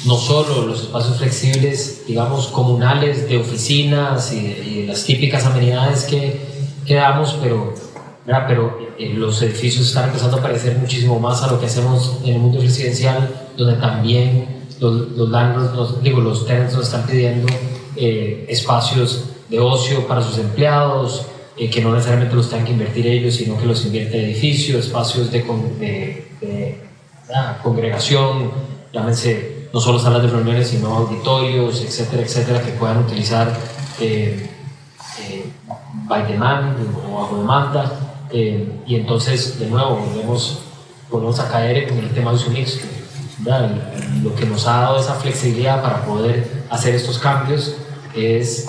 no solo los espacios flexibles, digamos, comunales de oficinas y de las típicas amenidades que damos, pero los edificios están empezando a parecer muchísimo más a lo que hacemos en el mundo residencial, donde también los landlords, los tenants nos están pidiendo espacios de ocio para sus empleados, que no necesariamente los tengan que invertir ellos, sino que los invierte el edificio, espacios de congregación, llámense no solo salas de reuniones, sino auditorios, etcétera, etcétera, que puedan utilizar by demand o bajo demanda. Y entonces, de nuevo, volvemos a caer en el tema de uso mixto. Lo que nos ha dado esa flexibilidad para poder hacer estos cambios es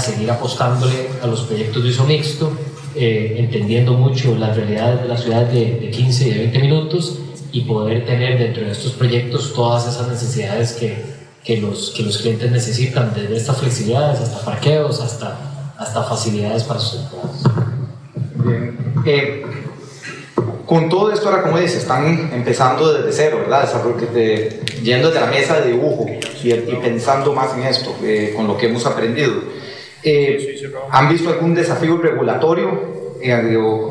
seguir apostándole a los proyectos de uso mixto, entendiendo mucho las realidades de las ciudades de 15 y de 20 minutos y poder tener dentro de estos proyectos todas esas necesidades que los clientes necesitan, desde estas flexibilidades hasta parqueos, hasta facilidades para sus empleados. Bien. Con todo esto, ahora como dices, están empezando desde cero, ¿verdad? Yendo desde la mesa de dibujo y pensando más en esto, con lo que hemos aprendido. ¿Han visto algún desafío regulatorio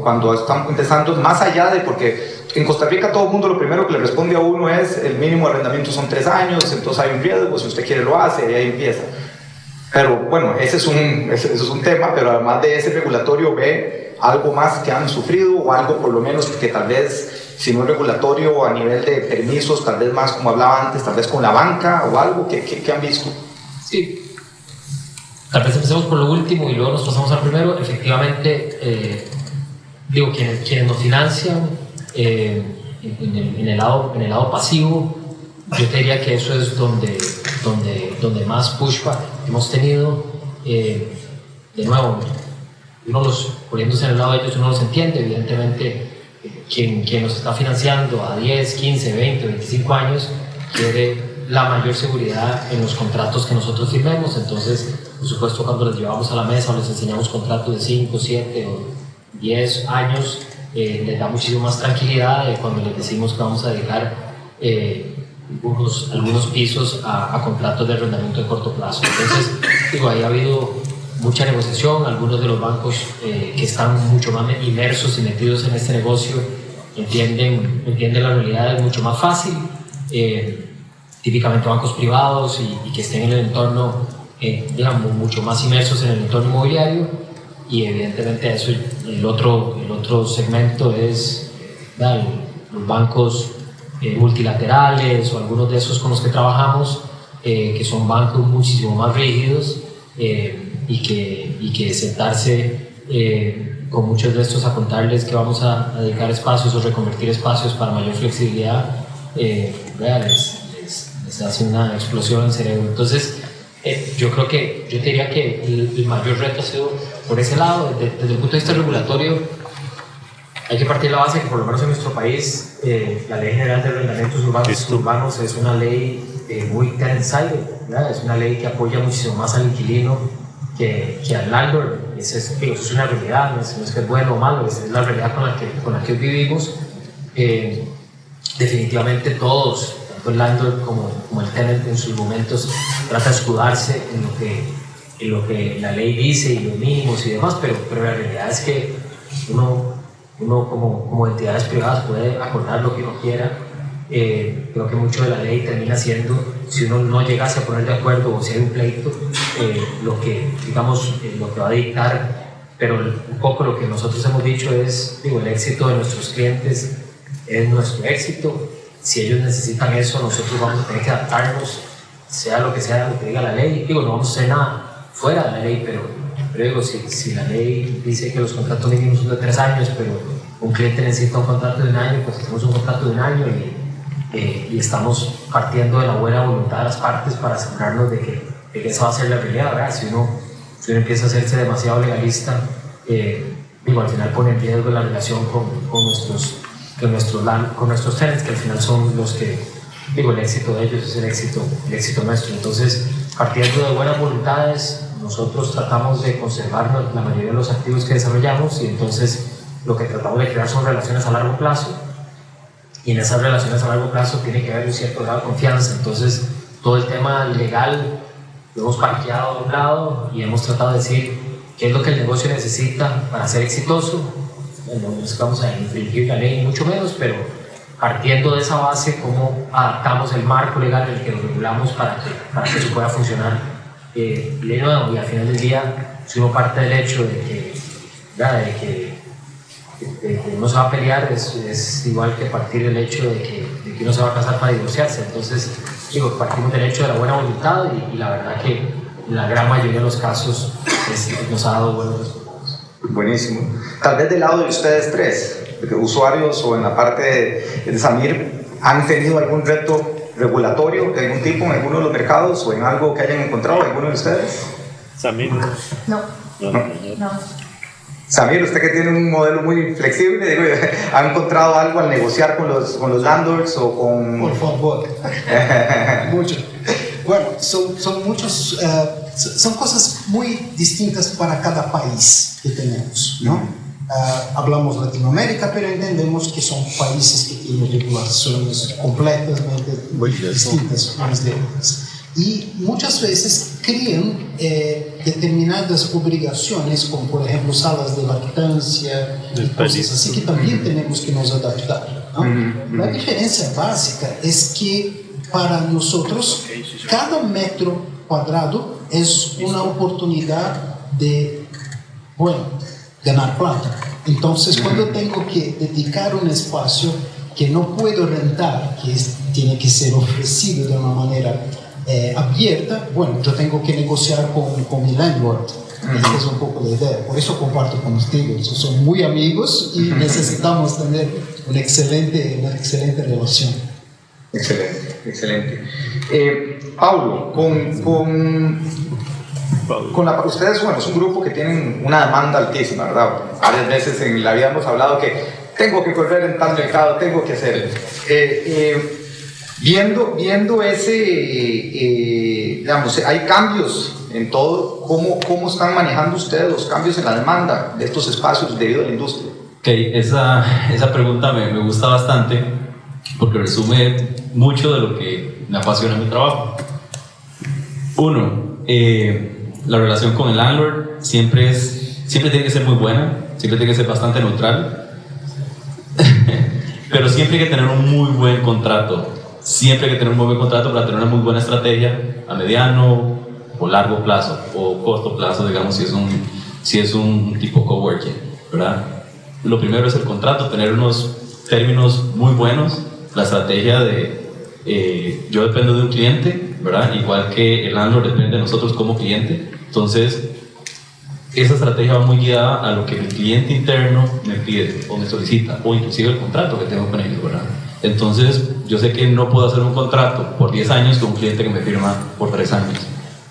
cuando están empezando, más allá de, porque en Costa Rica todo el mundo lo primero que le responde a uno es el mínimo de arrendamiento son 3 años, entonces hay un riesgo, si usted quiere lo hace y ahí empieza. Pero bueno, ese es un tema, pero además de ese regulatorio, ¿ve algo más que han sufrido o algo por lo menos que tal vez, si no es regulatorio a nivel de permisos, tal vez más como hablaba antes, tal vez con la banca o algo que han visto? Sí. Tal vez empecemos por lo último y luego nos pasamos al primero. Efectivamente, quienes nos financian en el lado pasivo, yo te diría que eso es donde más pushback hemos tenido. De nuevo, poniéndose en el lado de ellos, uno los entiende. Evidentemente, quien nos está financiando a 10, 15, 20, 25 años quiere la mayor seguridad en los contratos que nosotros firmemos. Entonces, por supuesto, cuando les llevamos a la mesa o les enseñamos contratos de 5, 7 o 10 años, les da muchísimo más tranquilidad de cuando les decimos que vamos a dedicar algunos pisos a contratos de arrendamiento de corto plazo. Entonces, ahí ha habido mucha negociación. Algunos de los bancos que están mucho más inmersos y metidos en este negocio entienden la realidad, es mucho más fácil. Típicamente bancos privados y que estén en el entorno, digamos, mucho más inmersos en el entorno inmobiliario. Y evidentemente eso, el otro segmento es los bancos multilaterales o algunos de esos con los que trabajamos, que son bancos muchísimo más rígidos, y que sentarse con muchos de estos a contarles que vamos a dedicar espacios o reconvertir espacios para mayor flexibilidad, les hace una explosión en el cerebro. Entonces, yo diría que el mayor reto ha sido por ese lado. Desde el punto de vista regulatorio, hay que partir de la base que por lo menos en nuestro país la Ley General de Arrendamientos Urbanos es una ley muy tenant-sided, es una ley que apoya muchísimo más al inquilino que al landlord. Eso es una realidad, no es que es bueno o malo, es la realidad con la que vivimos. Definitivamente todos, tanto el landlord como el tenant en sus momentos, trata de escudarse en lo que la ley dice y los mínimos y demás, pero la realidad es que uno como entidades privadas puede acordar lo que uno quiera. Creo que mucho de la ley termina siendo, si uno no llegase a poner de acuerdo o si hay un pleito, lo que va a dictar. Pero un poco lo que nosotros hemos dicho es, el éxito de nuestros clientes es nuestro éxito. Si ellos necesitan eso, nosotros vamos a tener que adaptarnos, sea lo que diga la ley. No vamos a hacer nada fuera de la ley, pero si la ley dice que los contratos mínimos son de 3 años, pero un cliente necesita un contrato de 1 año, pues hacemos un contrato de 1 año y estamos partiendo de la buena voluntad de las partes para asegurarnos de que esa va a ser la realidad, ¿verdad? Si uno empieza a hacerse demasiado legalista, al final pone en riesgo la relación con nuestros tenants, que al final son los que, el éxito de ellos es el éxito nuestro. Entonces, partiendo de buenas voluntades, nosotros tratamos de conservar la mayoría de los activos que desarrollamos, y entonces lo que tratamos de crear son relaciones a largo plazo, y en esas relaciones a largo plazo tiene que haber un cierto grado de confianza. Entonces, todo el tema legal lo hemos parqueado a un lado y hemos tratado de decir qué es lo que el negocio necesita para ser exitoso. Bueno, no es que vamos a infringir la ley, mucho menos, pero partiendo de esa base, cómo adaptamos el marco legal en el que lo regulamos para que eso pueda funcionar de nuevo. Y al final del día, si uno parte del hecho de que uno se va a pelear, es igual que partir del hecho de que uno se va a casar para divorciarse. Entonces, digo, partimos del hecho de la buena voluntad y la verdad que en la gran mayoría de los casos nos ha dado buenos resultados. Buenísimo. Tal vez del lado de ustedes tres, usuarios o en la parte de Samir, ¿han tenido algún reto regulatorio de algún tipo en alguno de los mercados o en algo que hayan encontrado alguno de ustedes? Samir. No, No. no. Samir, usted que tiene un modelo muy flexible, digo, ¿ha encontrado algo al negociar con los landlords o con...? Por favor. Mucho. Bueno, son muchos, son cosas muy distintas para cada país que tenemos, ¿no? Hablamos Latinoamérica, pero entendemos que son países que tienen regulaciones completamente distintas unas de otras. Y muchas veces crean determinadas obligaciones, como por ejemplo salas de lactancia y cosas así, que también tenemos que nos adaptar, ¿no? La diferencia básica es que para nosotros cada metro cuadrado es una oportunidad de, bueno, ganar plata. Entonces, cuando tengo que dedicar un espacio que no puedo rentar, que tiene que ser ofrecido de una manera abierta, bueno, yo tengo que negociar con mi landlord. Esta es un poco la idea. Por eso comparto con ustedes. Son muy amigos y necesitamos tener una excelente relación. Excelente, excelente. Paulo, ustedes, bueno, es un grupo que tienen una demanda altísima, ¿verdad? Varias veces en la vida hemos hablado que tengo que correr en tal mercado, tengo que hacer. Viendo ese, digamos, hay cambios en todo, ¿cómo están manejando ustedes los cambios en la demanda de estos espacios debido a la industria? Ok, esa pregunta me gusta bastante porque resume mucho de lo que me apasiona mi trabajo. Uno, la relación con el landlord siempre tiene que ser muy buena, siempre tiene que ser bastante neutral, pero siempre hay que tener un muy buen contrato. Siempre hay que tener un muy buen contrato para tener una muy buena estrategia a mediano o largo plazo o corto plazo, digamos, si es un tipo coworking, ¿verdad? Lo primero es el contrato, tener unos términos muy buenos, la estrategia de yo dependo de un cliente, ¿verdad? Igual que el landlord depende de nosotros como cliente. Entonces, esa estrategia va muy guiada a lo que el cliente interno me pide o me solicita, o inclusive el contrato que tengo con ellos, ¿verdad? Entonces, yo sé que no puedo hacer un contrato por 10 años con un cliente que me firma por 3 años,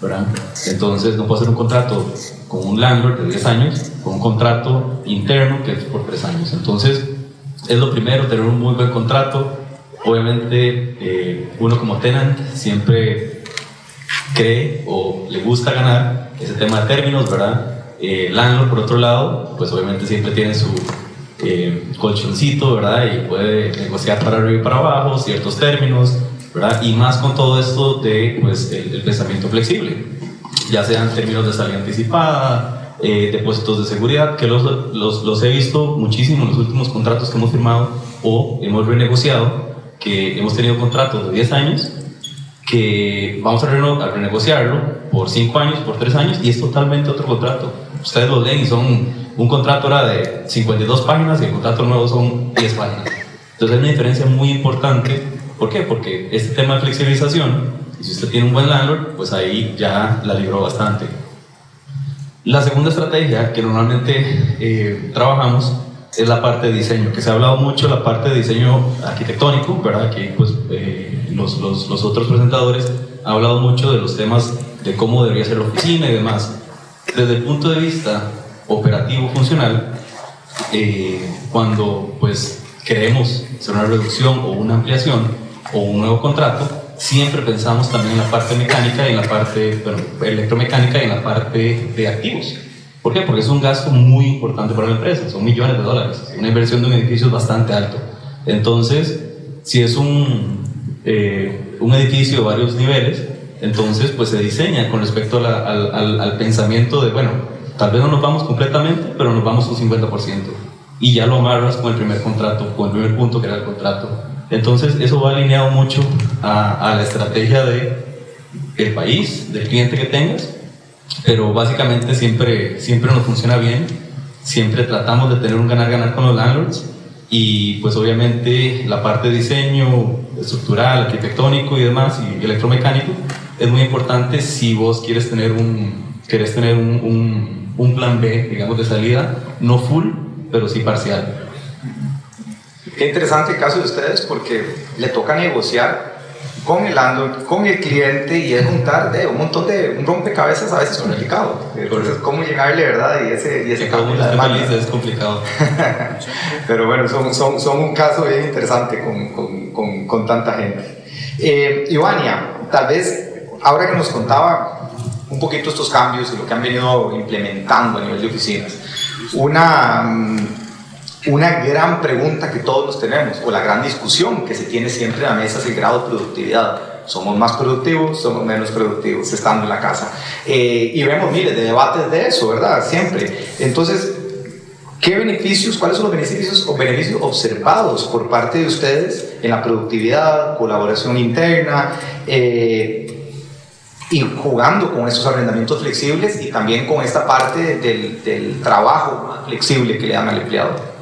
¿verdad? Entonces, no puedo hacer un contrato con un landlord de 10 años, con un contrato interno que es por 3 años. Entonces, es lo primero, tener un muy buen contrato. Obviamente, uno como tenant siempre cree o le gusta ganar ese tema de términos, ¿verdad? Landlord, por otro lado, pues obviamente siempre tiene su colchoncito, ¿verdad? Y puede negociar para arriba y para abajo ciertos términos, ¿verdad? Y más con todo esto de, pues, el pensamiento flexible, ya sean términos de salida anticipada, depósitos de seguridad, que los he visto muchísimo en los últimos contratos que hemos firmado o hemos renegociado, que hemos tenido contratos de 10 años que vamos a renegociarlo por 5 años, por 3 años, y es totalmente otro contrato. Ustedes lo leen y un contrato era de 52 páginas y el contrato nuevo son 10 páginas. Entonces hay una diferencia muy importante. ¿Por qué? Porque este tema de flexibilización, y si usted tiene un buen landlord, pues ahí ya la libró bastante. La segunda estrategia que normalmente trabajamos es la parte de diseño, que se ha hablado mucho de la parte de diseño arquitectónico, ¿verdad? Que pues, los otros presentadores han hablado mucho de los temas de cómo debería ser la oficina y demás. Desde el punto de vista operativo funcional, cuando pues queremos hacer una reducción o una ampliación o un nuevo contrato, siempre pensamos también en la parte mecánica y en la parte electromecánica y en la parte de activos. ¿Por qué? Porque es un gasto muy importante para la empresa, son millones de dólares, una inversión de un edificio es bastante alto. Entonces, si es un un edificio de varios niveles, entonces pues se diseña con respecto al pensamiento de, bueno, tal vez no nos vamos completamente, pero nos vamos un 50%, y ya lo amarras con el primer contrato, con el primer punto que era el contrato. Entonces eso va alineado mucho a la estrategia del país, del cliente que tengas, pero básicamente siempre nos funciona bien, siempre tratamos de tener un ganar-ganar con los landlords, y pues obviamente la parte de diseño estructural, arquitectónico y demás, y electromecánico, es muy importante si vos quieres tener un plan B, digamos, de salida, no full, pero sí parcial. Qué interesante el caso de ustedes, porque le toca negociar con el landlord, con el cliente, y es juntar un rompecabezas a veces complicado. Entonces, cómo llegarle, ¿verdad? Y ese cambio de demanda es complicado. Pero bueno, son un caso bien interesante con tanta gente. Ivania, tal vez ahora que nos contaba un poquito estos cambios y lo que han venido implementando a nivel de oficinas, una gran pregunta que todos nos tenemos, o la gran discusión que se tiene siempre en la mesa, es el grado de productividad. ¿Somos más productivos? ¿Somos menos productivos estando en la casa? Y vemos miles de debates de eso, ¿verdad? Siempre. Entonces, ¿cuáles son los beneficios observados por parte de ustedes en la productividad, colaboración interna, y jugando con esos arrendamientos flexibles, y también con esta parte del trabajo flexible que le dan al empleado?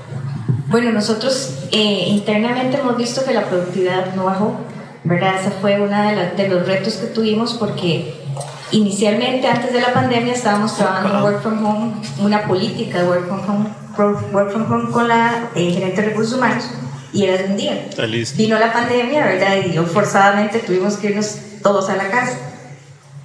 Bueno, nosotros internamente hemos visto que la productividad no bajó, ¿verdad? Ese fue uno de los retos que tuvimos, porque inicialmente, antes de la pandemia, estábamos trabajando en work from home, una política de work from home con la gerente de recursos humanos, y era de un día. Vino la pandemia, ¿verdad? Y forzadamente tuvimos que irnos todos a la casa,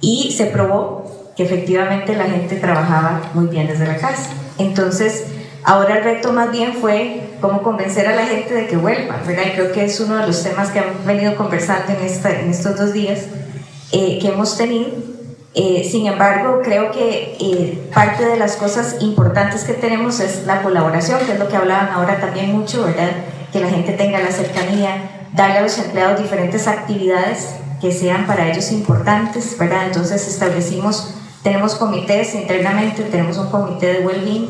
y se probó que efectivamente la gente trabajaba muy bien desde la casa. Entonces, ahora el reto más bien fue cómo convencer a la gente de que vuelva, ¿verdad? Y creo que es uno de los temas que han venido conversando en estos 2 días que hemos tenido. Sin embargo, creo que parte de las cosas importantes que tenemos es la colaboración, que es lo que hablaban ahora también mucho, ¿verdad? Que la gente tenga la cercanía, darle a los empleados diferentes actividades que sean para ellos importantes, ¿verdad? Entonces tenemos comités internamente, tenemos un comité de well-being,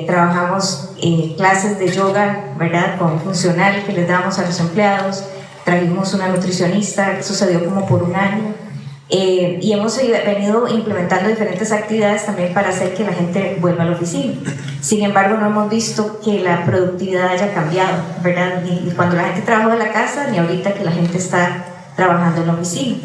trabajamos clases de yoga, ¿verdad? Con funcional que les damos a los empleados, trajimos una nutricionista, que sucedió como por 1 año, y hemos venido implementando diferentes actividades también para hacer que la gente vuelva a la oficina. Sin embargo, no hemos visto que la productividad haya cambiado, ¿verdad? Ni cuando la gente trabajó de la casa, ni ahorita que la gente está trabajando en la oficina.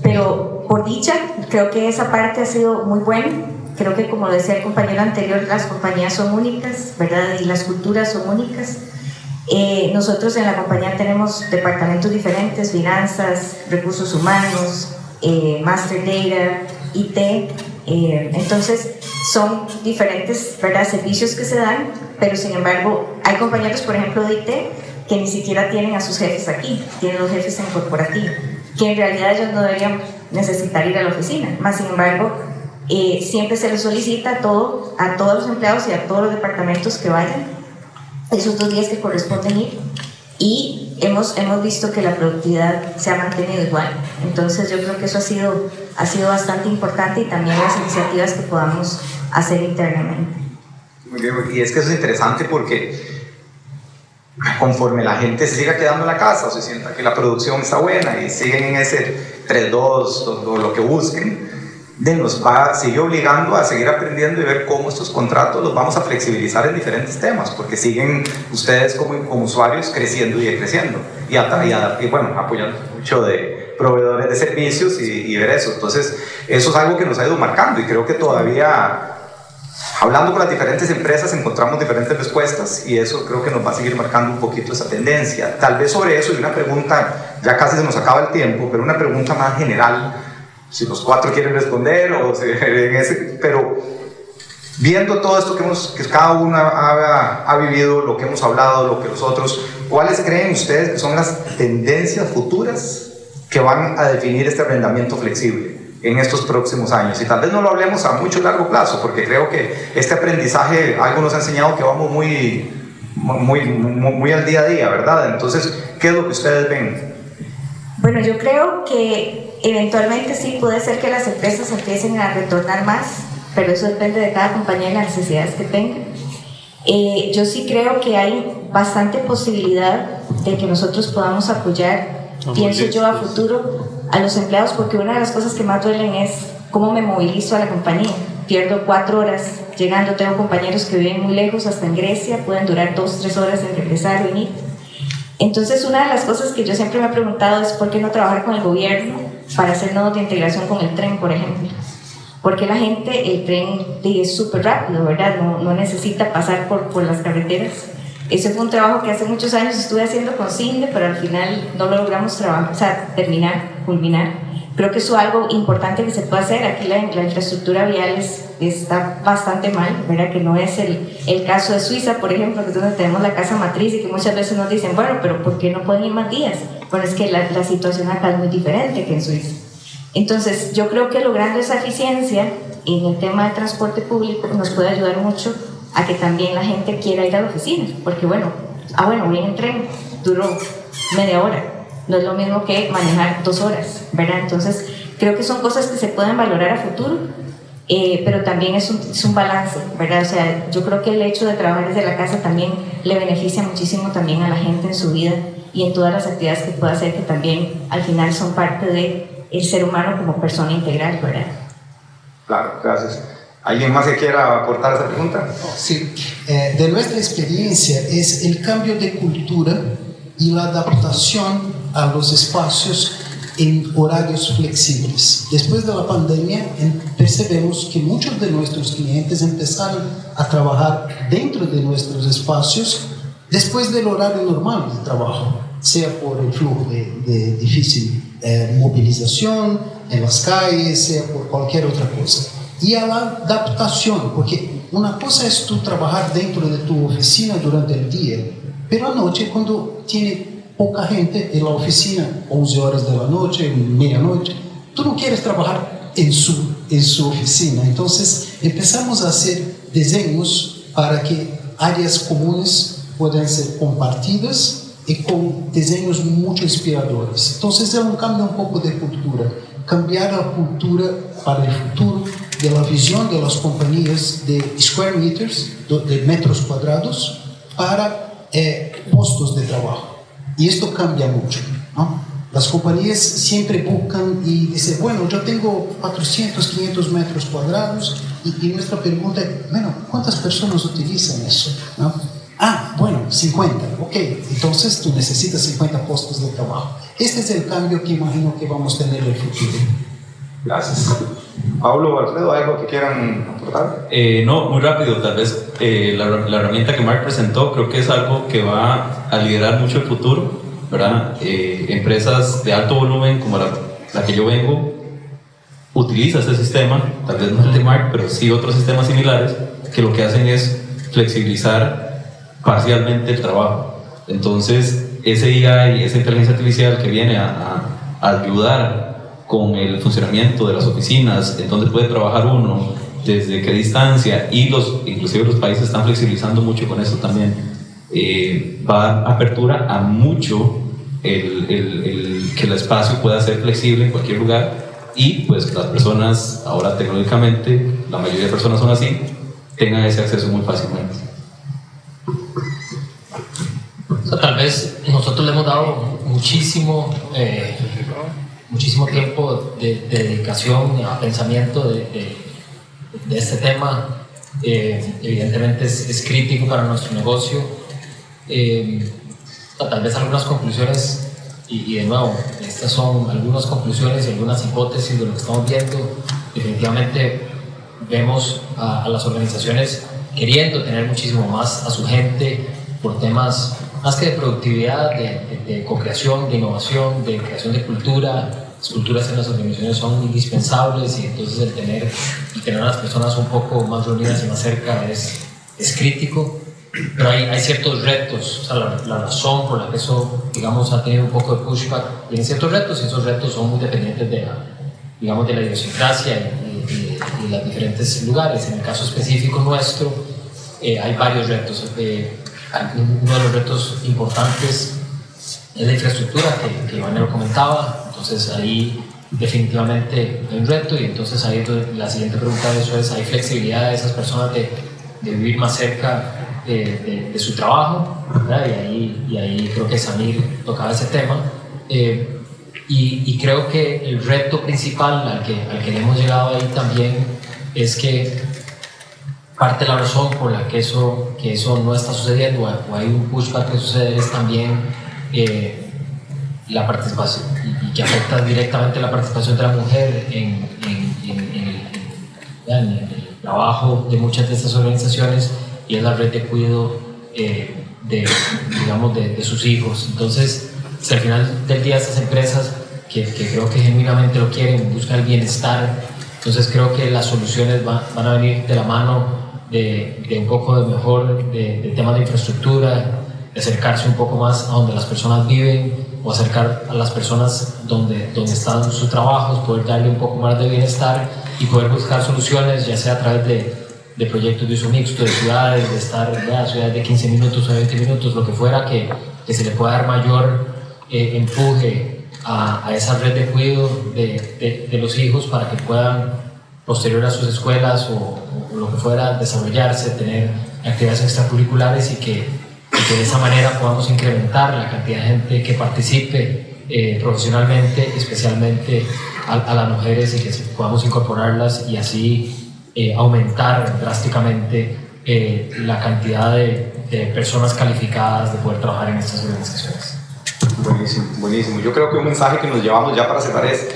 Pero por dicha, creo que esa parte ha sido muy buena. Creo que, como decía el compañero anterior, las compañías son únicas, ¿verdad? Y las culturas son únicas. Nosotros en la compañía tenemos departamentos diferentes: finanzas, recursos humanos, master data, IT. Entonces son diferentes, ¿verdad?, servicios que se dan, pero sin embargo hay compañeros, por ejemplo, de IT, que ni siquiera tienen a sus jefes aquí, tienen los jefes en corporativo, que en realidad ellos no deberían necesitar ir a la oficina, más sin embargo siempre se les solicita a todos los empleados y a todos los departamentos que vayan esos 2 días que corresponden ir, y hemos visto que la productividad se ha mantenido igual. Entonces yo creo que eso ha sido bastante importante, y también las iniciativas que podamos hacer internamente. Muy bien, y es que eso es interesante, porque conforme la gente se siga quedando en la casa o se sienta que la producción está buena y siguen en ese 3-2 o lo que busquen, nos va a seguir obligando a seguir aprendiendo y ver cómo estos contratos los vamos a flexibilizar en diferentes temas, porque siguen ustedes como usuarios creciendo y creciendo, y bueno, apoyando mucho de proveedores de servicios y ver eso. Entonces eso es algo que nos ha ido marcando, y creo que todavía, hablando con las diferentes empresas, encontramos diferentes respuestas, y eso creo que nos va a seguir marcando un poquito esa tendencia. Tal vez sobre eso, y una pregunta, ya casi se nos acaba el tiempo, pero una pregunta más general, si los 4 quieren responder, pero viendo todo esto que cada uno ha vivido, lo que hemos hablado, lo que los otros, ¿cuáles creen ustedes que son las tendencias futuras que van a definir este arrendamiento flexible en estos próximos años? Y tal vez no lo hablemos a mucho largo plazo, porque creo que este aprendizaje algo nos ha enseñado que vamos muy muy al día a día, ¿verdad? Entonces, ¿qué es lo que ustedes ven? Bueno, yo creo que eventualmente sí puede ser que las empresas empiecen a retornar más, pero eso depende de cada compañía y las necesidades que tengan. Yo sí creo que hay bastante posibilidad de que nosotros podamos apoyar, pienso yo a futuro, a los empleados, porque una de las cosas que más duelen es cómo me movilizo a la compañía. Pierdo 4 horas llegando, tengo compañeros que viven muy lejos, hasta en Grecia, pueden durar 2-3 horas en regresar o venir. Entonces, una de las cosas que yo siempre me he preguntado es por qué no trabajar con el gobierno para hacer nodos de integración con el tren, por ejemplo. Porque la gente, el tren es súper rápido, ¿verdad? No necesita pasar por las carreteras. Ese fue un trabajo que hace muchos años estuve haciendo con CINDE, pero al final no lo logramos terminar, culminar. Creo que eso es algo importante que se puede hacer. Aquí la infraestructura vial está bastante mal, ¿verdad? Que no es el caso de Suiza, por ejemplo, que es donde tenemos la casa matriz y que muchas veces nos dicen, bueno, pero ¿por qué no pueden ir más días? Bueno, es que la situación acá es muy diferente que en Suiza. Entonces, yo creo que logrando esa eficiencia en el tema del transporte público nos puede ayudar mucho a que también la gente quiera ir a la oficina, porque bueno, voy en el tren, duró media hora, no es lo mismo que manejar 2 horas, ¿verdad? Entonces, creo que son cosas que se pueden valorar a futuro, pero también es un balance, ¿verdad? O sea, yo creo que el hecho de trabajar desde la casa también le beneficia muchísimo también a la gente en su vida y en todas las actividades que pueda hacer, que también al final son parte de el ser humano como persona integral, ¿verdad? Claro, gracias. ¿Alguien más que quiera aportar esa pregunta? Sí, de nuestra experiencia es el cambio de cultura y la adaptación a los espacios en horarios flexibles. Después de la pandemia percebemos que muchos de nuestros clientes empezaron a trabajar dentro de nuestros espacios después del horario normal de trabajo, sea por el flujo de difícil movilización en las calles, sea por cualquier otra cosa. Y a la adaptación, porque una cosa es tú trabajar dentro de tu oficina durante el día, pero anoche cuando tiene poca gente en la oficina, 11 horas de la noche, medianoche, tú no quieres trabajar en su oficina. Entonces empezamos a hacer diseños para que áreas comunes puedan ser compartidas y con diseños mucho inspiradores. Entonces es un cambio un poco de cultura, cambiar la cultura para el futuro de la visión de las compañías de square meters, de metros cuadrados, para puestos de trabajo. Y esto cambia mucho, ¿no? Las compañías siempre buscan y dicen, bueno, yo tengo 400, 500 metros cuadrados y nuestra pregunta es, bueno, ¿cuántas personas utilizan eso? ¿No? Ah, bueno, 50, ok, entonces tú necesitas 50 puestos de trabajo. Este es el cambio que imagino que vamos a tener en el futuro. Gracias. Pablo, Alfredo, ¿algo que quieran aportar? No, muy rápido, tal vez la herramienta que Mark presentó creo que es algo que va a liderar mucho el futuro, ¿verdad? Empresas de alto volumen como la que yo vengo utiliza este sistema, tal vez no el de Mark, pero sí otros sistemas similares que lo que hacen es flexibilizar parcialmente el trabajo. Entonces, ese IA y esa inteligencia artificial que viene a ayudar con el funcionamiento de las oficinas, en donde puede trabajar uno, desde qué distancia, y inclusive los países están flexibilizando mucho con eso también, va a apertura a mucho que el espacio pueda ser flexible en cualquier lugar, y pues las personas, ahora tecnológicamente, la mayoría de personas son así, tengan ese acceso muy fácilmente. Tal vez nosotros le hemos dado muchísimo tiempo de dedicación a pensamiento de este tema. Evidentemente es crítico para nuestro negocio. Tal vez algunas conclusiones, y de nuevo, estas son algunas conclusiones y algunas hipótesis de lo que estamos viendo. Definitivamente vemos a las organizaciones queriendo tener muchísimo más a su gente por temas más que de productividad, de co-creación, de innovación, de creación de cultura. Las culturas en las organizaciones son indispensables y entonces el tener a las personas un poco más reunidas y más cerca es crítico. Pero hay ciertos retos, o sea, la razón por la que eso, digamos, ha tenido un poco de pushback, tiene ciertos retos y esos retos son muy dependientes de la idiosincrasia y los diferentes lugares. En el caso específico nuestro, hay varios retos. uno de los retos importantes es la infraestructura que Iván lo comentaba. Entonces ahí definitivamente hay un reto, y entonces ahí la siguiente pregunta de eso es: ¿hay flexibilidad de esas personas de vivir más cerca de su trabajo? ¿Verdad? Y ahí creo que Samir tocaba ese tema. Y creo que el reto principal al que hemos llegado ahí también es que parte de la razón por la que eso no está sucediendo, o hay un pushback que sucede, es también la participación, y que afecta directamente la participación de la mujer en el trabajo de muchas de estas organizaciones, y es la red de cuidado de sus hijos. Entonces, si al final del día estas empresas que creo que genuinamente lo quieren, buscan el bienestar, entonces creo que las soluciones van a venir de la mano de un poco de mejor de temas de infraestructura, de acercarse un poco más a donde las personas viven, o acercar a las personas donde están sus trabajos, poder darle un poco más de bienestar y poder buscar soluciones, ya sea a través de proyectos de uso mixto, de ciudades, de estar ciudades de 15 minutos o 20 minutos, lo que fuera, que se le pueda dar mayor empuje a esa red de cuidado de los hijos, para que puedan, posterior a sus escuelas o lo que fuera, desarrollarse, tener actividades extracurriculares, y que de esa manera podamos incrementar la cantidad de gente que participe profesionalmente, especialmente a las mujeres, y que podamos incorporarlas, y así aumentar drásticamente la cantidad de personas calificadas de poder trabajar en estas organizaciones. Buenísimo, buenísimo. Yo creo que un mensaje que nos llevamos ya para cerrar es: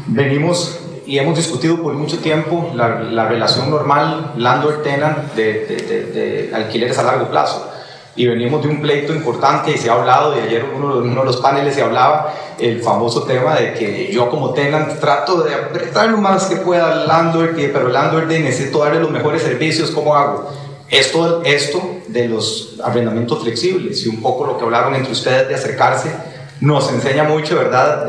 venimos y hemos discutido por mucho tiempo la relación normal landlord-tenant de alquileres a largo plazo. Y venimos de un pleito importante, y se ha hablado, y ayer uno de los paneles se hablaba el famoso tema de que yo como tenant trato de apretar lo más que pueda al landlord, pero el landlord necesito darle los mejores servicios. ¿Cómo hago? Esto de los arrendamientos flexibles, y un poco lo que hablaron entre ustedes de acercarse, nos enseña mucho, ¿verdad?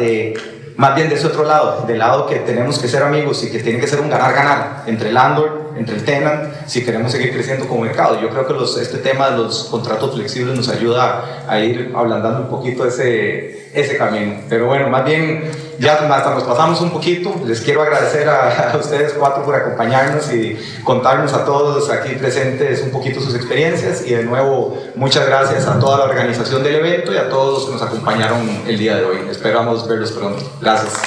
Más bien de ese otro lado, del lado que tenemos que ser amigos, y que tiene que ser un ganar-ganar entre el landlord, entre el tenant, si queremos seguir creciendo como mercado. Yo creo que este tema de los contratos flexibles nos ayuda a ir ablandando un poquito ese camino. Pero bueno, más bien ya hasta nos pasamos un poquito. Les quiero agradecer a ustedes cuatro por acompañarnos y contarnos a todos aquí presentes un poquito sus experiencias, y de nuevo muchas gracias a toda la organización del evento y a todos los que nos acompañaron el día de hoy. Esperamos verlos pronto. Gracias.